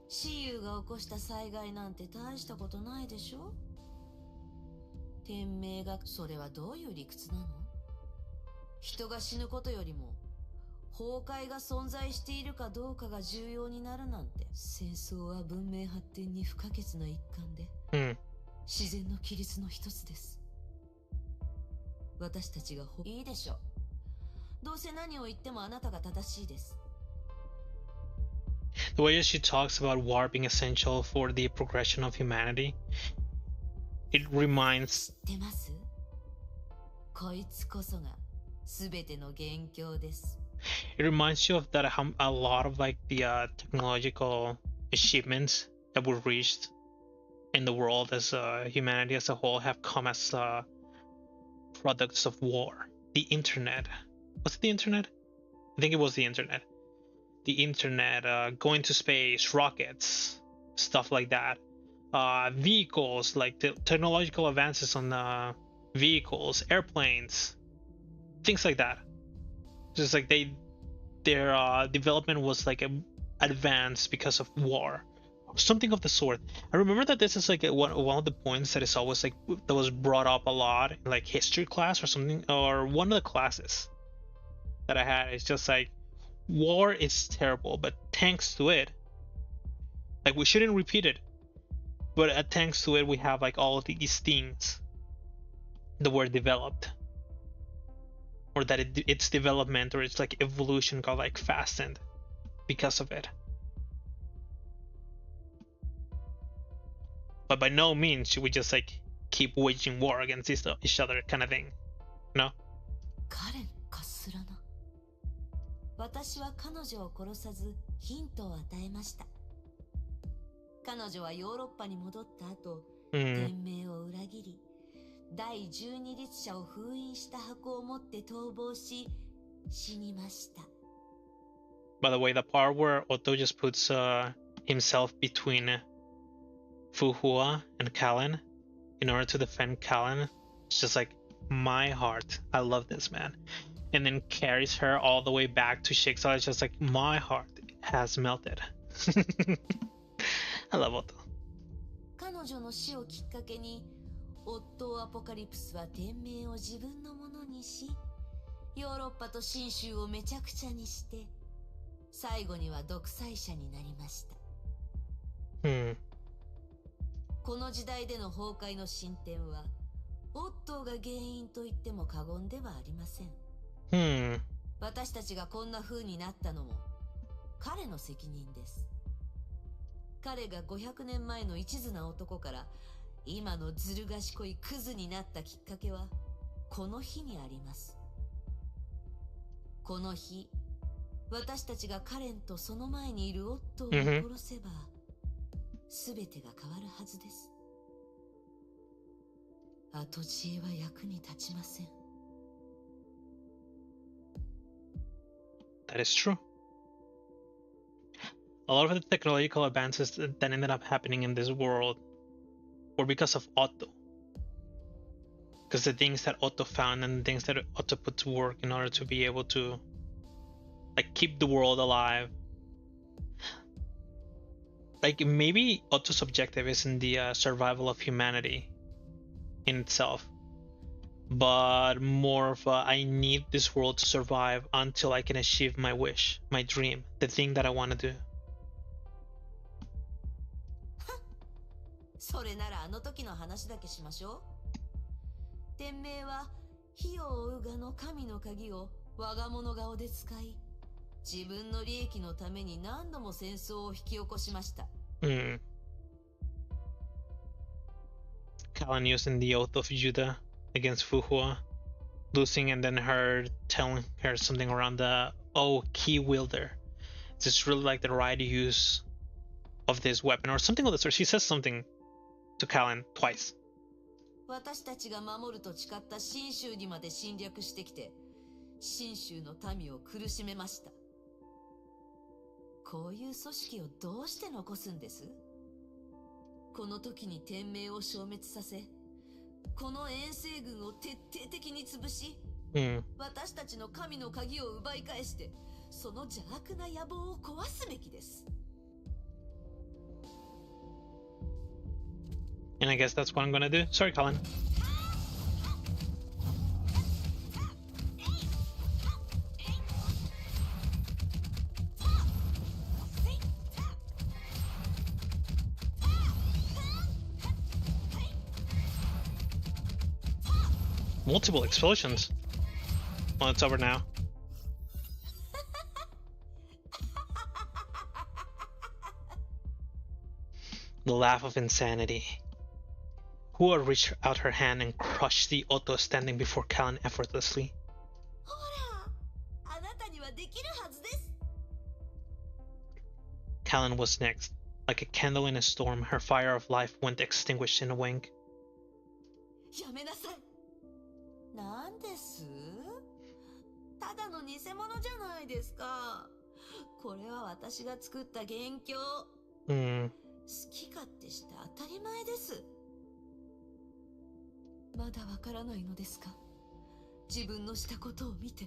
蚩尤が起こした災害なんて大したことないでしょ。天命が、それはどういう理屈なの？人が死ぬことよりも崩壊が存在しているかどうかが重要になるなんて。戦争は文明発展に不可欠な一環で、自然の規律の一つです。私たちがいいでしょう。どうせ何を言ってもあなたが正しいです。 The way she talks about war being essential for the progression of humanity, it reminds. 知ってます？こいつこそが全ての元凶です。 It reminds you of that a lot of like the technological achievements that were reached in the world as humanity as a whole have come as products of war. The internet. Was it the internet? I think it was the internet. The internet, going to space, rockets, stuff like that. Vehicles, like the technological advances on vehicles, airplanes, things like that. Just like their development was like advanced because of war, something of the sort. I remember that this is like one of the points that is always like that was brought up a lot in like history class or something, or one of the classes that I had. It's just like war is terrible, but thanks to it, like we shouldn't repeat it, but thanks to it we have like all of these things that were developed, or that its development or its like evolution got like fastened because of it. But by no means should we just like keep waging war against each other kind of thing, you know? 彼かすらな。私は彼女を殺さずヒントを与えました。彼女はヨーロッパに戻った後、天命を裏切り、第12律者を封印した箱を持って逃亡し、死にました。By the way, the part where Otto just puts himself between Fu Hua and Callan in order to defend Callan, it's just like my heart. I love this man. And then carries her all the way back to Shiksa. It's just like my heart has melted. I love Otto. 彼女の死をきっかけに、オットーアポカリプスは天命を自分のものにし、ヨーロッパと信州をめちゃくちゃにして、最後には独裁者になりました。この時代での崩壊の進展は、オットーが原因と言っても過言ではありません。私たちがこんな風になったのも彼の責任です。彼が500年前の一途な男から今のずる賢いクズになったきっかけはこの日にあります。この日、私たちがカレンとその前にいるオットーを殺せば、全てが変わるはずです。後知恵は役に立ちません。That is true. A lot of the technological advances that ended up happening in this world were because of Otto. Because the things that Otto found and the things that Otto put to work in order to be able to like keep the world alive. Like maybe Otto's objective isn't the survival of humanity in itself, but more of I need this world to survive until I can achieve my wish, my dream, the thing that I want to do. それならあの時の話だけしましょう。天命は火を追うがの神の鍵を我が物顔で使い、自分の利益のために何度も戦争を引き起こしました。Callan using the oath of Judah against Fu Hua, losing, and then her telling her something around the key wielder. Is this really like the right use of this weapon or something of the sort? She says something to Callan twice. 私たちが守ると誓った信州にまで侵略してきて、信州の民を苦しめました。こういう組織をどうして残すんです？この時に天命を消滅させ、この遠征軍を徹底的に潰し、私たちの神の鍵を奪い返して、その邪悪な野望を壊すべきです。And I guess that's what I'm gonna do. Sorry, Colin. Multiple explosions. Well, it's over now. The laugh of insanity. Hua reached out her hand and crushed the Otto standing before Callan effortlessly. Callan was next. Like a candle in a storm, her fire of life went extinguished in a wink. やめなさい。なんです？ただの偽物じゃないですか。これは私が作った元凶。好き勝手して当たり前です。まだわからないのですか？自分のしたことを見て。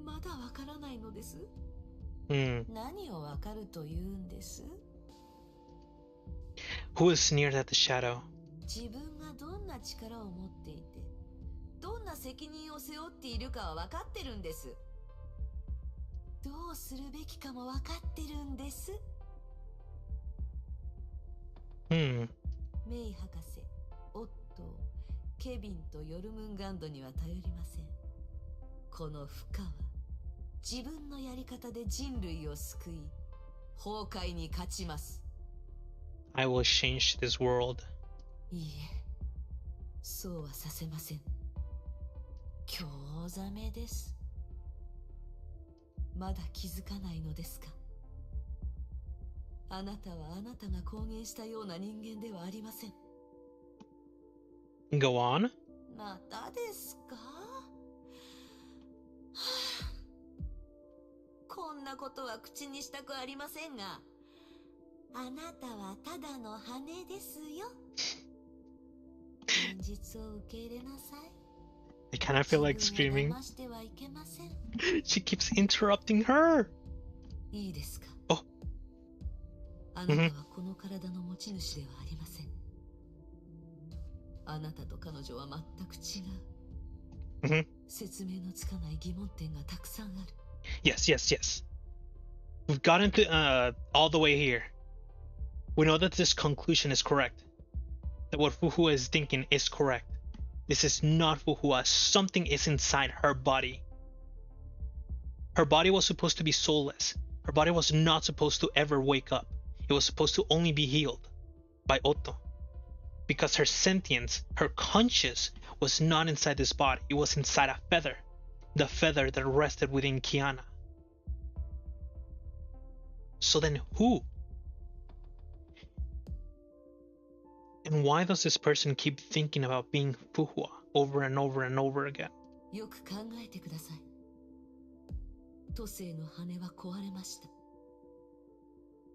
まだわからないのです。何をわかると言うんです？ Who is sneered at the shadow? 自分がどんな力を持っていて、どんな責任を背負っているかはわかってるんです。どうするべきかもわかってるんです。メイ博士、オットー、ケビンとヨルムンガンドには頼りません。この負荷は自分のやり方で人類を救い、崩壊に勝ちます。I will change this world. いいえ、そうはさせません。興ざめです。まだ気づかないのですか？あなたはあなたが公言したような人間ではありません。Go on. またですか？こんなことは口にしたくありませんが、あなたはただの羽ですよ。現実を受け入れなさい。I kind of feel like screaming. She keeps interrupting her. いいですか？ Oh. あなたはこの体の持ち主ではありません。あなたと彼女は全く違う。説明のつかない疑問点がたくさんある。Yes, yes, yes. We've gotten to all the way here. We know that this conclusion is correct. That what Fu Hua is thinking is correct. This is not Fu Hua. Something is inside her body. Her body was supposed to be soulless. Her body was not supposed to ever wake up. It was supposed to only be healed by Otto. Because her sentience, her conscience, was not inside this body. It was inside a feather. The feather that rested within Kiana. So then who? And why does this person keep thinking about being Fu Hua over and over and over again? よく考えてください。都政の羽は壊れました。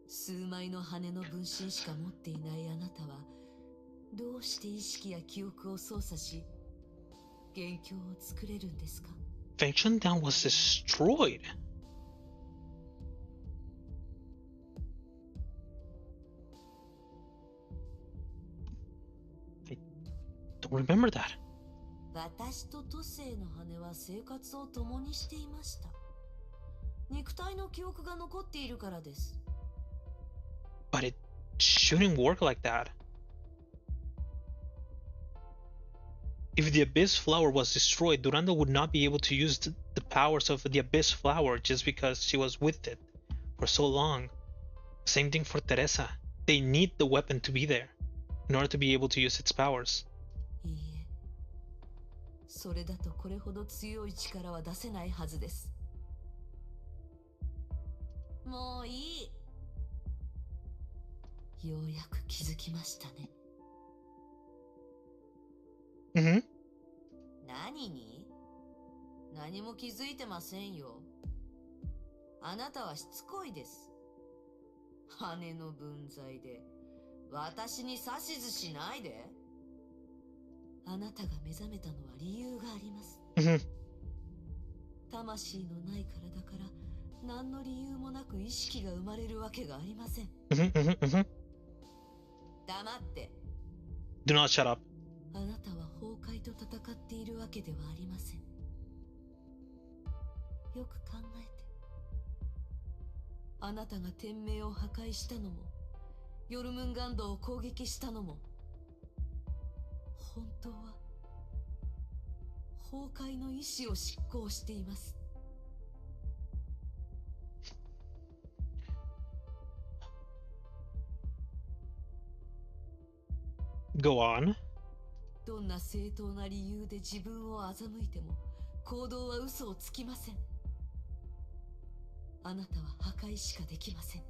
数枚の羽の分身しか持っていないあなたは、どうして意識や記憶を操作し、元凶を作れるんですか? Function Down was destroyed. I don't remember that. 私と都政の羽は生活を共にしていました。肉体の記憶が残っているからです。But it shouldn't work like that. If the Abyss Flower was destroyed, Durando would not be able to use the powers of the Abyss Flower just because she was with it for so long. Same thing for Teresa. They need the weapon to be there in order to be able to use its powers. いいえ。それだとこれほど強い力は出せないはずです。もういい。ようやく気づきましたね。Mm-hmm. 何に？何も気づいてませんよ。あなたはしつこいです。羽の分際で私に指図しないで。あなたが目覚めたのは理由があります。Mm-hmm. 魂のない体から何の理由もなく意識が生まれるわけがありません。Mm-hmm. Mm-hmm. Mm-hmm. 黙って。Do not shut up. あなたは崩壊と戦っているわけではありません。よく考えて。あなたが天命を破壊したのも、ヨルムンガンドを攻撃したのも、本当は崩壊の意志を執行しています。Go on. どんな正当な理由で自分を欺いても行動は嘘をつきません。あなたは破壊しかできません。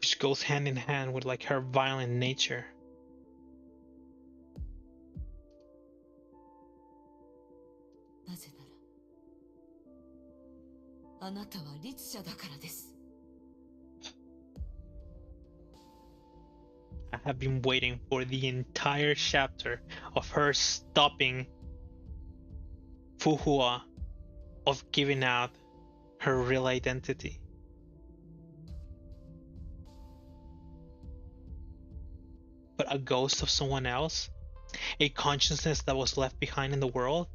Which goes hand in hand with like her violent nature. なぜなら、あなたは律者だからです。I have been waiting for the entire chapter of her stopping Fu Hua of giving out her real identity. But a ghost of someone else? A consciousness that was left behind in the world?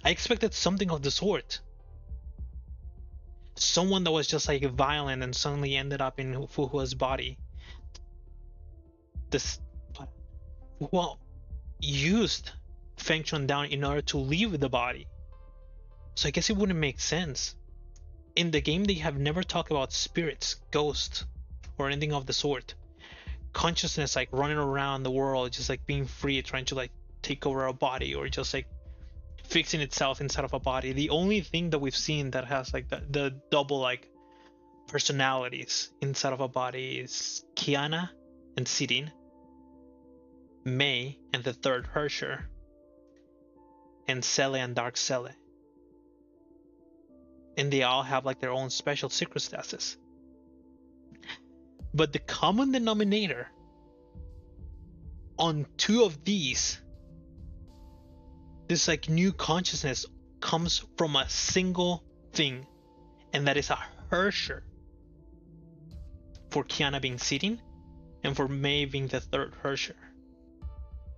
I expected something of the sort. Someone that was just like violent and suddenly ended up in Fu Hua's body. This Fu Hua used Feng Chuan down in order to leave the body. So I guess it wouldn't make sense. In the game, they have never talked about spirits, ghosts, or anything of the sort. Consciousness like running around the world, just like being free, trying to like take over a body, or just like fixing itself inside of a body. The only thing that we've seen that has like the double like personalities inside of a body is Kiana and Sirin, Mei and the third Hersher, and Cele and Dark Cele. And they all have like their own special secret statuses. But the common denominator on two of these, this like new consciousness, comes from a single thing, and that is a Hersher. For Kiana being Sirin, and for Mei being the third Hersher.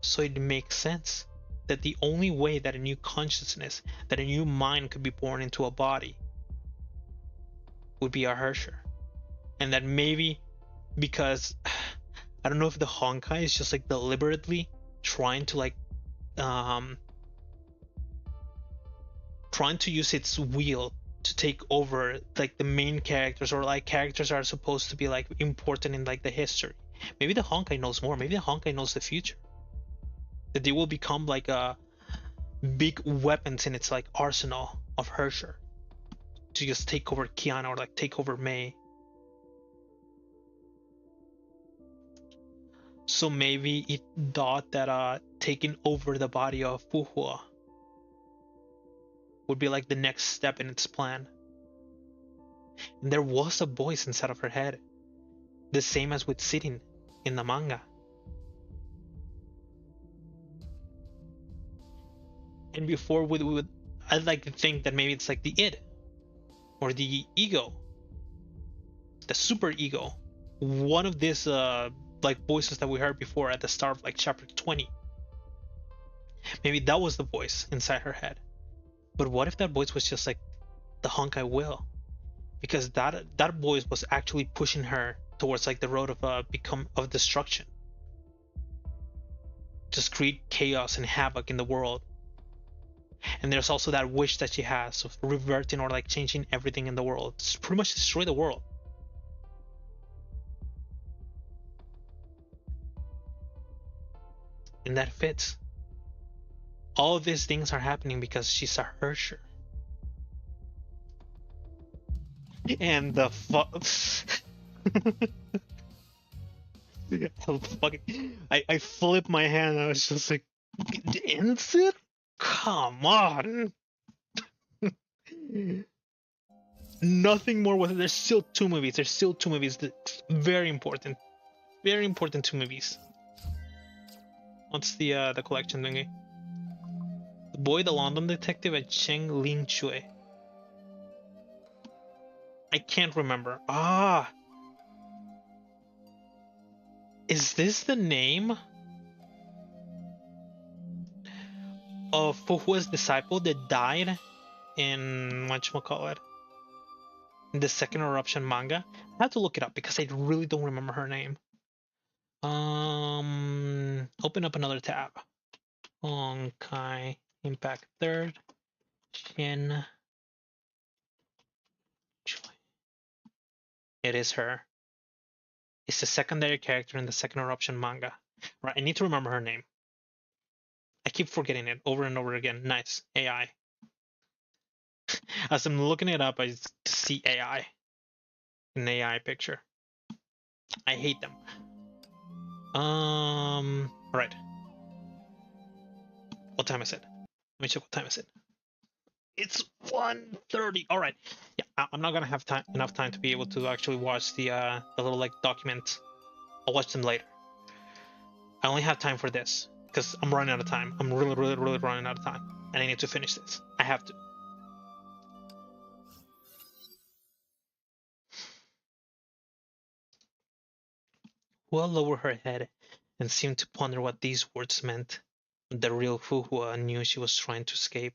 So it makes sense that the only way that a new consciousness, that a new mind could be born into a body would be a Hersher. And that maybe because I don't know if the Honkai is just like deliberately trying to like trying to use its wheel to take over like the main characters, or like characters that are supposed to be like important in like the history. Maybe the Honkai knows more. Maybe the Honkai knows the future, that they will become like a big weapons in its like arsenal of Hersher to just take over Kiana or like take over Mei. So maybe it thought that taking over the body of Fu Hua would be like the next step in its plan. And there was a voice inside of her head, the same as with sitting in the manga. And before I'd like to think that maybe it's like the id or the ego, the super ego, one of these like voices that we heard before at the start of like chapter 20. Maybe that was the voice inside her head. But what if that voice was just like the Honkai will? Because that voice was actually pushing her towards like the road of destruction. Just create chaos and havoc in the world. And there's also that wish that she has of reverting or like changing everything in the world. Just pretty much destroy the world. And that fits. All of these things are happening because she's a Hersher. And the I flipped my hand. I was just like, ends it? Come on. Nothing more with it. There's still two movies. There's still two movies. Very important. Very important two movies. What's the collection thingy? The Boy, the London Detective, and Cheng Ling Chui. I can't remember. Ah. Is this the name of Fu Hua's disciple that died in whatchamacallit? In the second eruption manga? I have to look it up because I really don't remember her name. Open up another tab. Honkai Impact 3rd. Shin. It is her. It's the secondary character in the second eruption manga. Right, I need to remember her name. I keep forgetting it over and over again. Nice. AI. As I'm looking it up, I see AI. An AI picture. I hate them. Right. What time is it? Let me check what time is it. It's 1:30. All right. Yeah, I'm not gonna have enough time to be able to actually watch the little like document. I'll watch them later. I only have time for this because I'm running out of time. I'm really running out of time, and I need to finish this. I have to. Hua lowered her head and seemed to ponder what these words meant. The real Fu Hua knew she was trying to escape.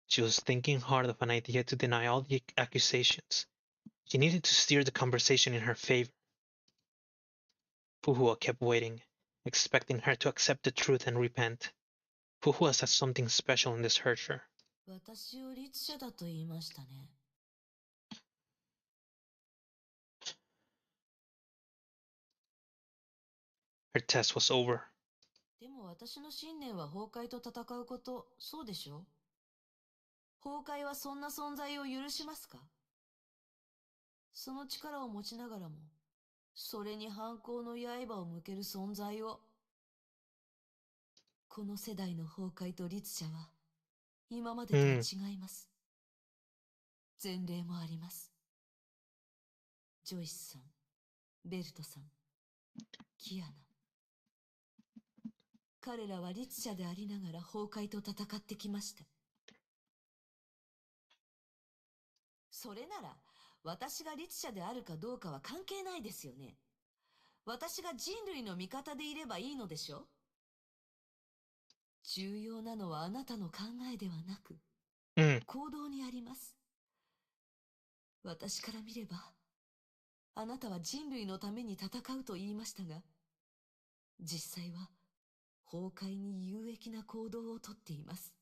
She was thinking hard of an idea to deny all the accusations. She needed to steer the conversation in her favor. Fu Hua kept waiting, expecting her to accept the truth and repent. Fu Hua said something special in this Herrscher. 私を律者だと言いましたね。Her test was over. でも私の信念は崩壊と戦うこと、そうでしょ？崩壊はそんな存在を許しますか？その力を持ちながらも、それに反抗の刃を向ける存在を。この世代の崩壊と律者は、今までとは違います。前例もあります。ジョイスさん、ベルトさん、キアナ。彼らは律者でありながら崩壊と戦ってきました。それなら、私が律者であるかどうかは関係ないですよね。私が人類の味方でいればいいのでしょ？重要なのはあなたの考えではなく、行動にあります。私から見れば、あなたは人類のために戦うと言いましたが、実際は崩壊に有益な行動をとっています。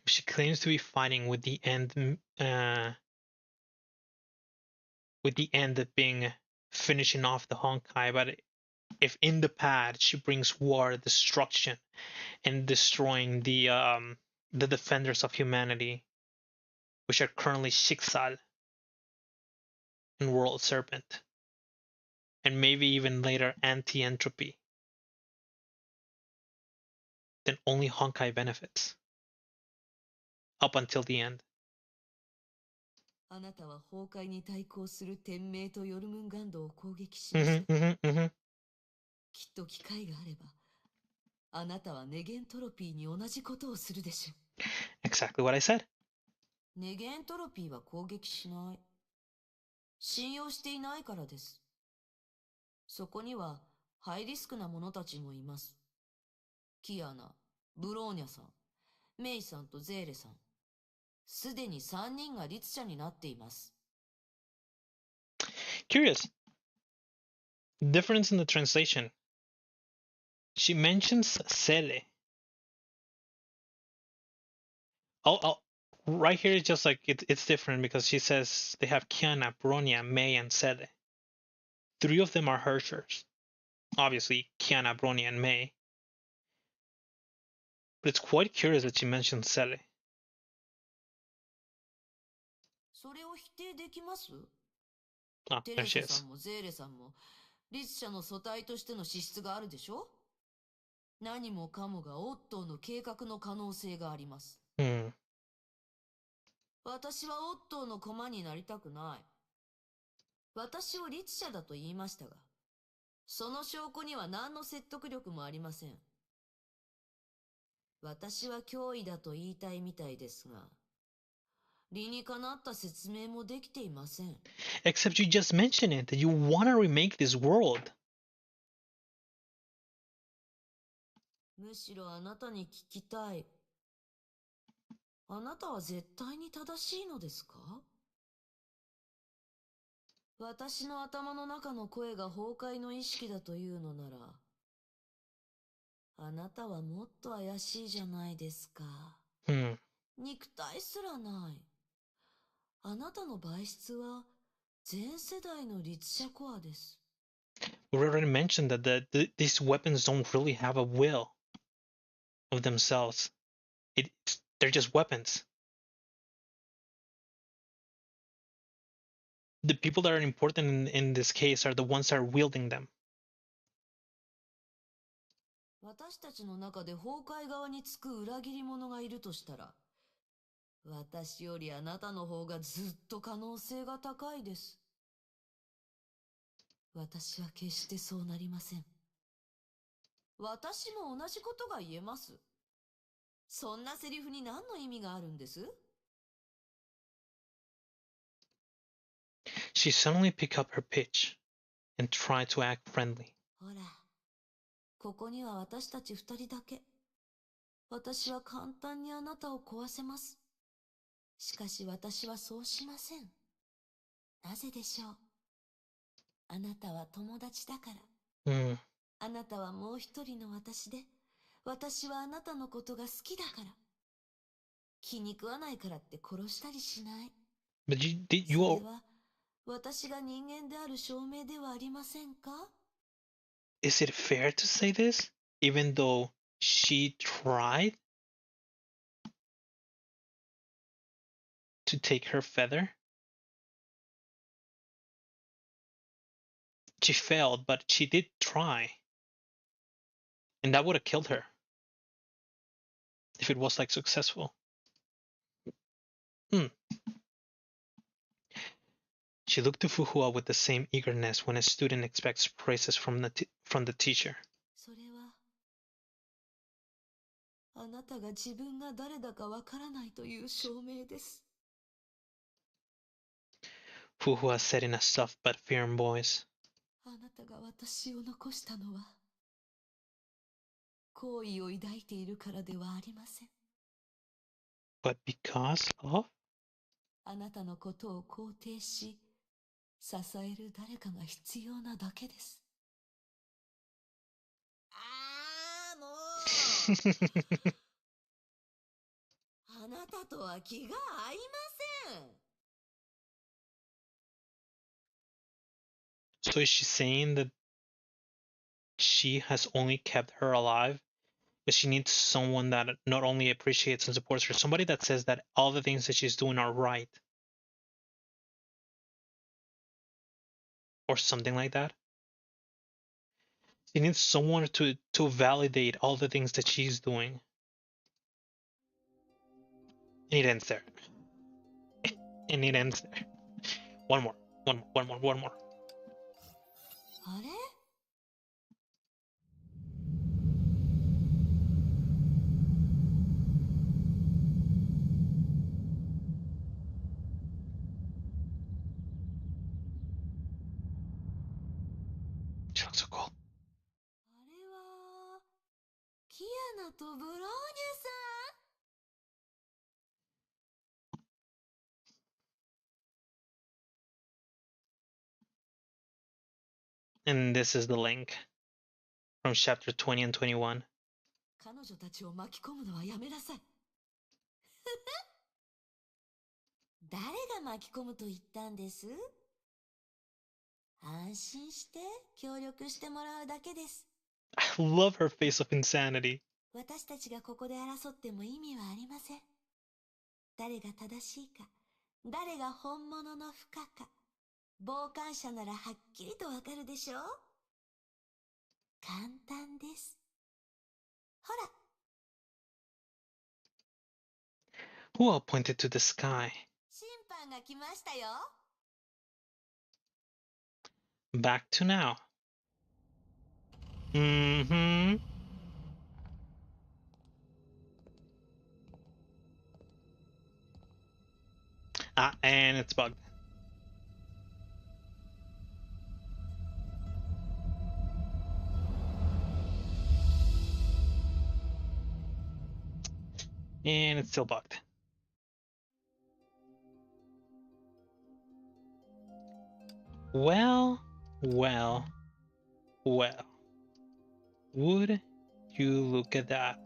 She claims to be fighting with the end being finishing off the Honkai, but if in the past she brings war, destruction, and destroying the defenders of humanity, which are currently Shiksal and World Serpent, and maybe even later Anti-Entropy, then only Honkai benefits. up until the end. あなたは崩壊に対抗する天命とヨルムンガンドを攻撃しました。きっと機会があれば、あなたはネゲントロピーに同じことをするでしょう。Exactly what I said. ネゲントロピーは攻撃しない。信用していないからです。そこにはハイリスクな者たちもいます。キアナ、ブローニャさん、メイさんとゼーレさん。すでに3人が律者になっています。Curious. Difference in the translation. She mentions Sele. Oh, right here, it's just like it's different because she says they have Kiana, Bronya, May, and Sele. 3 of them are Hershers. Obviously, Kiana, Bronya, and May. But it's quite curious that she mentions Sele. それを否定できます？ Oh, テ there レ she サさ is. んもゼーレさんも、律者の素体としての資質があるでしょ？何もかもがオットーの計画の可能性があります。Hmm. 私はオットーの駒になりたくない。私を律者だと言いましたが、その証拠には何の説得力もありません。私は脅威だと言いたいみたいですが、理にかなった説明もできていません。Except you just mentioned it, that you want to remake this world. むしろあなたに聞きたい。あなたは絶対に正しいのですか？私の頭の中の声が崩壊の意識だというのなら、あなたはもっと怪しいじゃないですか。Hmm. 肉体すらない。あなたの媒質は全世代の律者コアです。We already mentioned that these weapons don't really have a will of themselves. They're just weapons. The people that are important in this case are the ones that are wielding them. 私たちの中で崩壊側につく裏切り者がいるとしたら、私よりあなたの方がずっと可能性が高いです。私は決してそうなりません。私も同じことが言えます。そんなセリフに何の意味があるんです？ She suddenly picked up her pitch and tried to act friendly. ほら、ここには私たち2人だけ。私は簡単にあなたを壊せます。しかし私はそうしません。なぜでしょう。あなたは友達だから。Hmm. あなたはもう一人の私で、私はあなたのことが好きだから。気に食わないからって殺したりしない。But それは私が人間である証明ではありませんか？ is it fair to say this? Even though she tried to take her feather? She failed, but she did try. And that would have killed her if it was like successful. Hmm. She looked to Fu Hua with the same eagerness when a student expects praises from the teacher. それは、あなたが自分が誰だかわからないという証明です。Fu Hua said in a soft but firm voice. あなたが私を残したのは、好意を抱いているからではありません。But because of? あなたのことを肯定し、支える誰かが必要なだけです。もうあなたとは気が合いません。So is she saying that she has only kept her alive because she needs someone that not only appreciates and supports her, somebody that says that all the things that she's doing are right? Or something like that? She needs someone to validate all the things that she's doing. And it ends there. And it ends there. One more. One more. あれ She looks so cool. あれは、キアナとブローニャさん。 And this is the link from chapter 20 and 21. 彼女たちを巻き込むのはやめなさい。誰が巻き込むと言ったんです？安心して協力してもらうだけです。I love her face of insanity. 私たちがここで争っても意味はありません。誰が正しいか、誰が本物の不可か、傍観者ならはっきりとわかるでしょう？簡単です。ほら。Hua pointed to the sky. 審判が来ましたよ。Back to now. Mm-hmm. Ah, and it's bugged. And it's still bugged. Well. Would you look at that?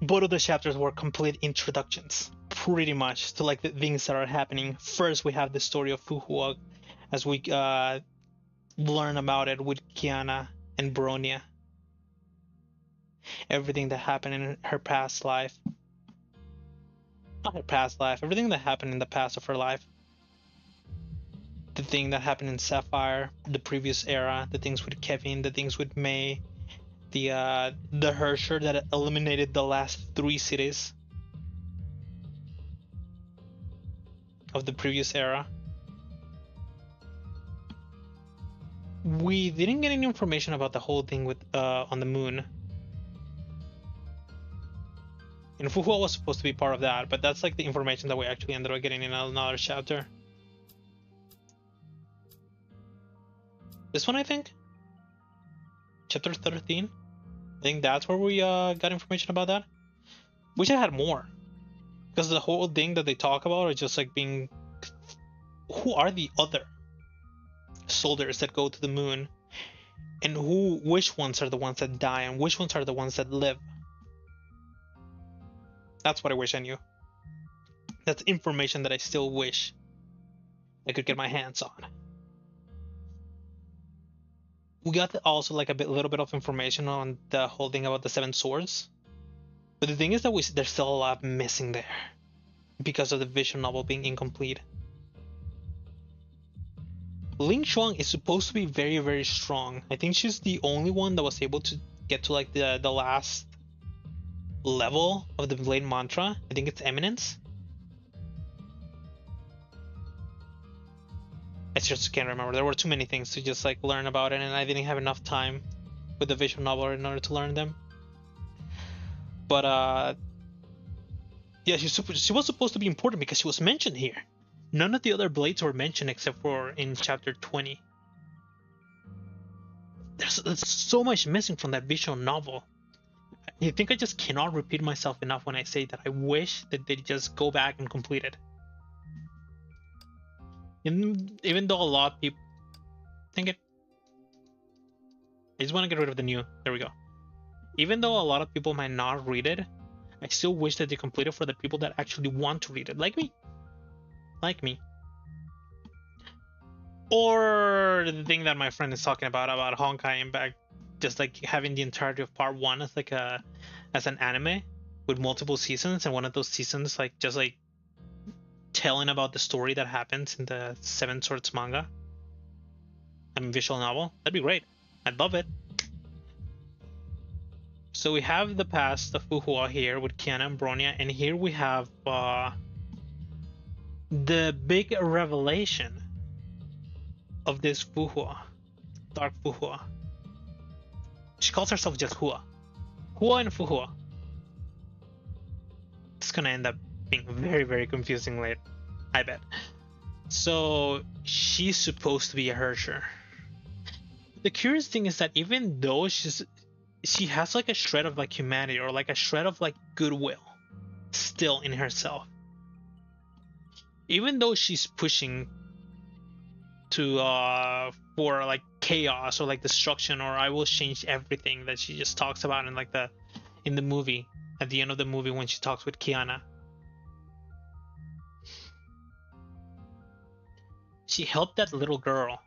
Both of the chapters were complete introductions, pretty much, to like the things that are happening. First, we have the story of Fu Hua, as we learn about it with Kiana and Bronya. Everything that happened in her past life. Not her past life, everything that happened in the past of her life. The thing that happened in Sapphire, the previous era, the things with Kevin, the things with May, the Hersher that eliminated the last 3 cities of the previous era. We didn't get any information about the whole thing with on the moon. And Fu Hua was supposed to be part of that, but that's like the information that we actually ended up getting in another chapter. This one, I think? Chapter 13? I think that's where we got information about that. Wish I had more. Because the whole thing that they talk about is just like being... Who are the other soldiers that go to the moon? And which ones are the ones that die and which ones are the ones that live? That's what I wish I knew. That's information that I still wish I could get my hands on. We got also like a little bit of information on the whole thing about the 7 swords. But the thing is that there's still a lot missing there because of the visual novel being incomplete. Ling Shuang is supposed to be very, very strong. I think she's the only one that was able to get to like the last level of the Blade Mantra. I think it's Eminence. I just can't remember. There were too many things to just like learn about it, and I didn't have enough time with the visual novel in order to learn them. But yeah, she was supposed to be important because she was mentioned here. None of the other blades were mentioned except for in chapter 20. There's so much missing from that visual novel. I think I just cannot repeat myself enough when I say that I wish that they just go back and complete it. Even though a lot of people think it, I just want to get rid of the new. There we go. Even though a lot of people might not read it, I still wish that they complete it for the people that actually want to read it, like me. Like me. Or the thing that my friend is talking about Honkai Impact, just like having the entirety of part 1 as like as an anime with multiple seasons, and one of those seasons like just like telling about the story that happens in the 7 Swords manga. I mean, visual novel. That'd be great. I'd love it. So we have the past of Fu Hua here with Kiana and Bronya, and here we have the big revelation of this Fu Hua, Dark Fu Hua. She calls herself just Hua. Hua and Fu Hua. It's gonna end up being very, very confusing later, I bet. So she's supposed to be a Herrscher. The curious thing is that even though she has like a shred of like humanity or like a shred of like goodwill still in herself, even though she's pushing to for like chaos or like destruction, or I will change everything that she just talks about in like in the movie, at the end of the movie when she talks with Kiana. She helped that little girl,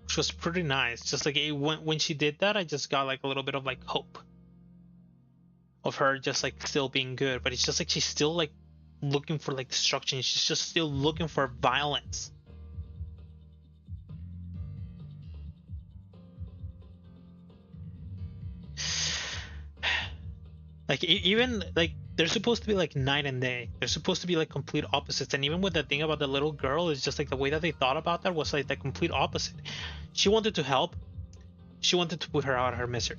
which was pretty nice. Just like when she did that, I just got like a little bit of like hope of her just like still being good. But it's just like she's still like looking for like destruction. She's just still looking for violence. Like even like they're supposed to be like night and day. They're supposed to be like complete opposites. And even with the thing about the little girl, it's just like the way that they thought about that was like the complete opposite. She wanted to help. She wanted to put her out of her misery.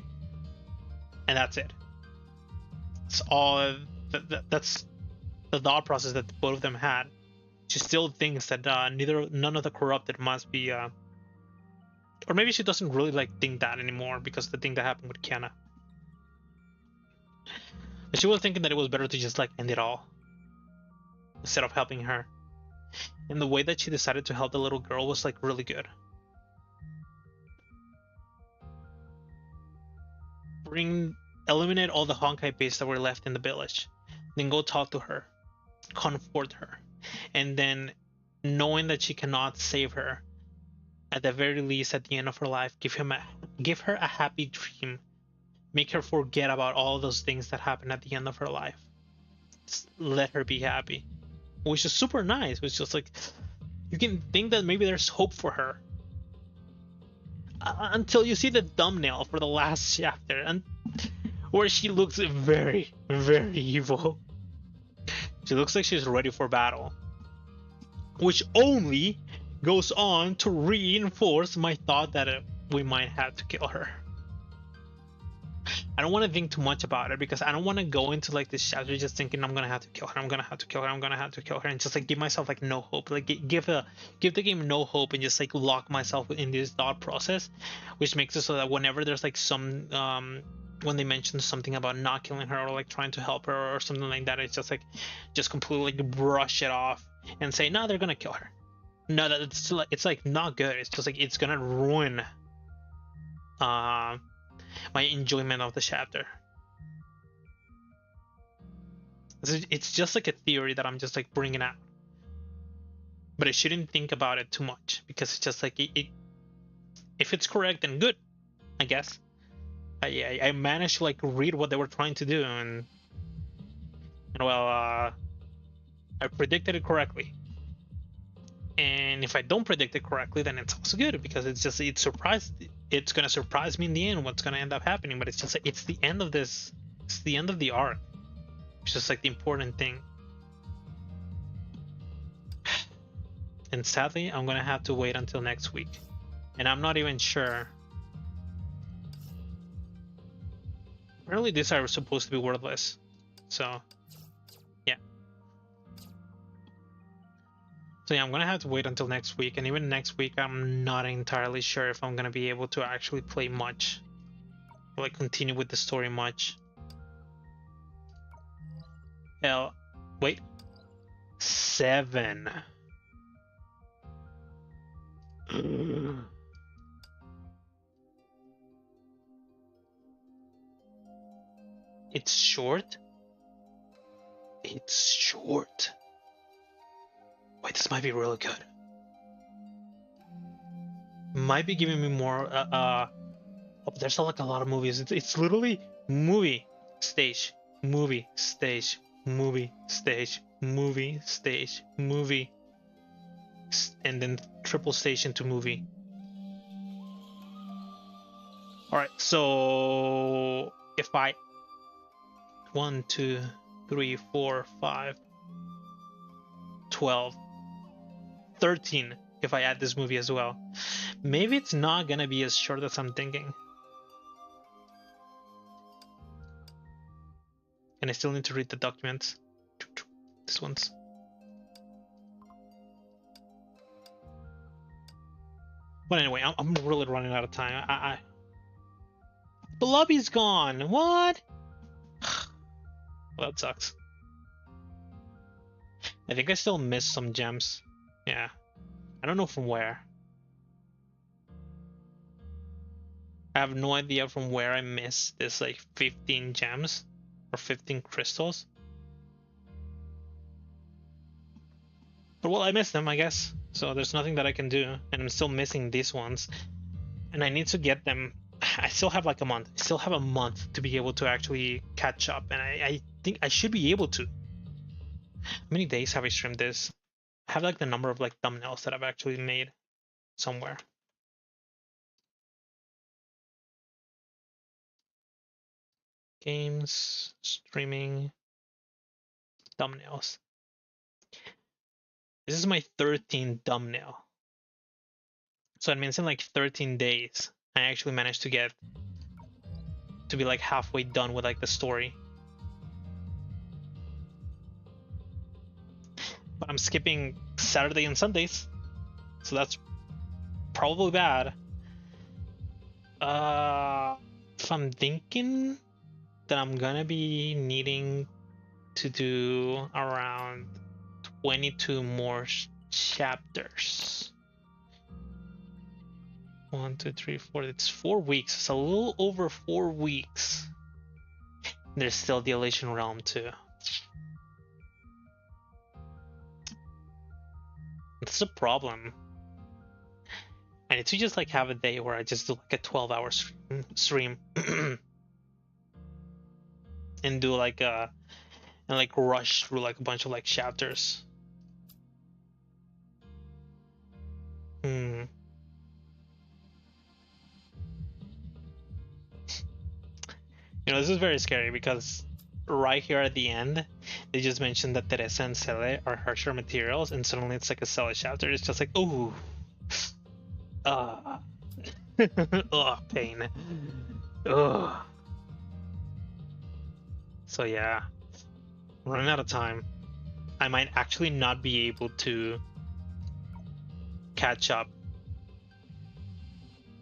And that's it. It's all. That's the thought process that both of them had. She still thinks that none of the corrupted must be. Or maybe she doesn't really like think that anymore because of the thing that happened with Kiana. But she was thinking that it was better to just like end it all instead of helping her. And the way that she decided to help the little girl was like really good. Eliminate all the Honkai base that were left in the village. Then go talk to her, comfort her, and then knowing that she cannot save her, at the very least at the end of her life, give her a happy dream. Make her forget about all those things that happened at the end of her life. Just let her be happy. Which is super nice. It's just like, you can think that maybe there's hope for her. Until you see the thumbnail for the last chapter, and where she looks very, very evil. She looks like she's ready for battle. Which only goes on to reinforce my thought that we might have to kill her. I don't want to think too much about it because I don't want to go into like this chapter just thinking I'm gonna have to kill her, I'm gonna have to kill her, I'm gonna have to kill her, and just like give myself like no hope, like give the game no hope, and just like lock myself in this thought process, which makes it so that whenever there's like some when they mention something about not killing her or like trying to help her or something like that, it's just like just completely like brush it off and say no, they're gonna kill her. No, that it's like not good. It's just like it's gonna ruin my enjoyment of the chapter. It's just like a theory that I'm just like bringing out, but I shouldn't think about it too much because it's just like if it's correct, then good, I guess. I managed to like read what they were trying to do, and well, I predicted it correctly. And if I don't predict it correctly, then it's also good because it's gonna surprise me in the end what's gonna end up happening. But it's just like it's the end of this. It's the end of the arc. It's just like the important thing. And sadly, I'm gonna have to wait until next week, and I'm not even sure. Apparently, these are supposed to be wordless, so yeah. So yeah, I'm gonna have to wait until next week, and even next week, I'm not entirely sure if I'm gonna be able to actually play much, or like continue with the story much. Hell, wait, 7. It's short. It's short. Wait, this might be really good. Might be giving me more. Oh, there's like a lot of movies. It's literally movie stage, movie stage, movie stage, movie stage, movie. and then triple station to movie. All right, so if I 1, 2, 3, 4, 5, 12, 13 if I add this movie as well. Maybe it's not gonna be as short as I'm thinking. And I still need to read the documents. This one's. But anyway, I'm really running out of time. The lobby's gone. What? Well, that sucks. I think I still missed some gems. Yeah. I don't know from where. I have no idea from where I missed this like 15 gems or 15 crystals. But well, I missed them, I guess. So there's nothing that I can do. And I'm still missing these ones. And I need to get them. I still have like a month. I still have a month to be able to actually catch up. And I think I should be able to. How many days have I streamed this? I have like the number of like thumbnails that I've actually made somewhere. Games, streaming, thumbnails. This is my 13th thumbnail. So it means in like 13 days, I actually managed to get to be like halfway done with like the story. But I'm skipping Saturday and Sundays, so that's probably bad. If I'm thinking that I'm gonna be needing to do around 22 more chapters. 1, 2, 3, 4. It's 4 weeks. It's a little over 4 weeks. There's still the Elysian Realm too. That's a problem. I need to just like have a day where I just do like a 12-hour stream and do like a and like rush through like a bunch of like chapters. You know, this is very scary because right here at the end, they just mentioned that Teresa and Cele are harsher materials, and suddenly it's like a Cele chapter. It's just like, ooh, oh, pain, ugh. So yeah, running out of time. I might actually not be able to catch up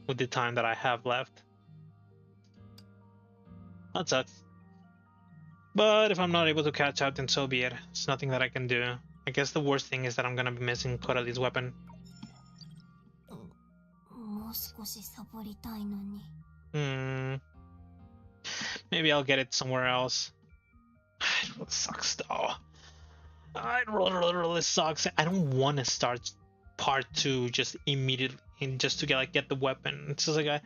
with the time that I have left. That sucks. But if I'm not able to catch up, then so be it. It's nothing that I can do. I guess the worst thing is that I'm gonna be missing Corali's weapon. Maybe I'll get it somewhere else. It really sucks though. It really sucks. I don't want to start part 2 just immediately just to get the weapon. It's just like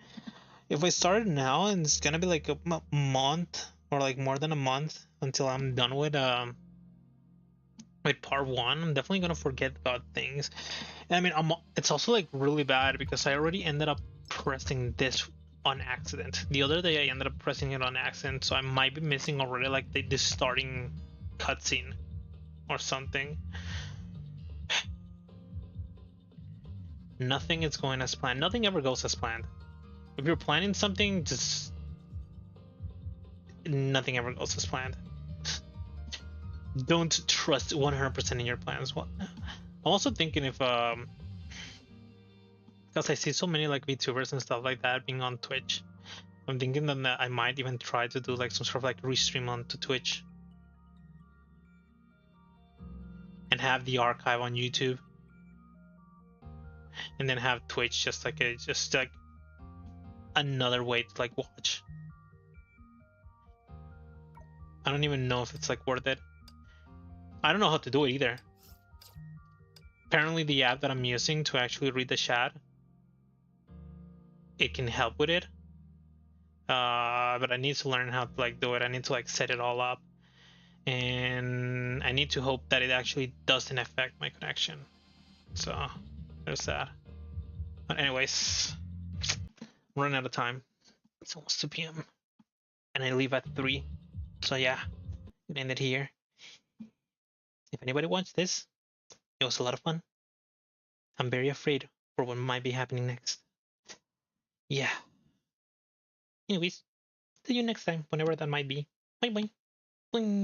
if I start it now, and it's gonna be like a month or like more than a month until I'm done with part 1. I'm definitely gonna forget about things. And I mean, it's also like really bad because I already ended up pressing this on accident. The other day I ended up pressing it on accident, so I might be missing already like the starting cutscene or something. Nothing is going as planned. Nothing ever goes as planned. If you're planning something, just nothing ever goes as planned. Don't trust 100% in your plans. Well, I'm also thinking if because I see so many like VTubers and stuff like that being on Twitch, I'm thinking that I might even try to do like some sort of like restream onto Twitch and have the archive on YouTube, and then have Twitch just like another way to like watch. I don't even know if it's like worth it. I don't know how to do it either. Apparently the app that I'm using to actually read the chat, it can help with it. But I need to learn how to like do it. I need to like set it all up, and I need to hope that it actually doesn't affect my connection. So there's that. But anyways, I'm running out of time. It's almost 2 p.m. and I leave at 3. So yeah, we end it here. If anybody wants this, it was a lot of fun. I'm very afraid for what might be happening next. Yeah. Anyways, see you next time, whenever that might be. Bye bye. Bye.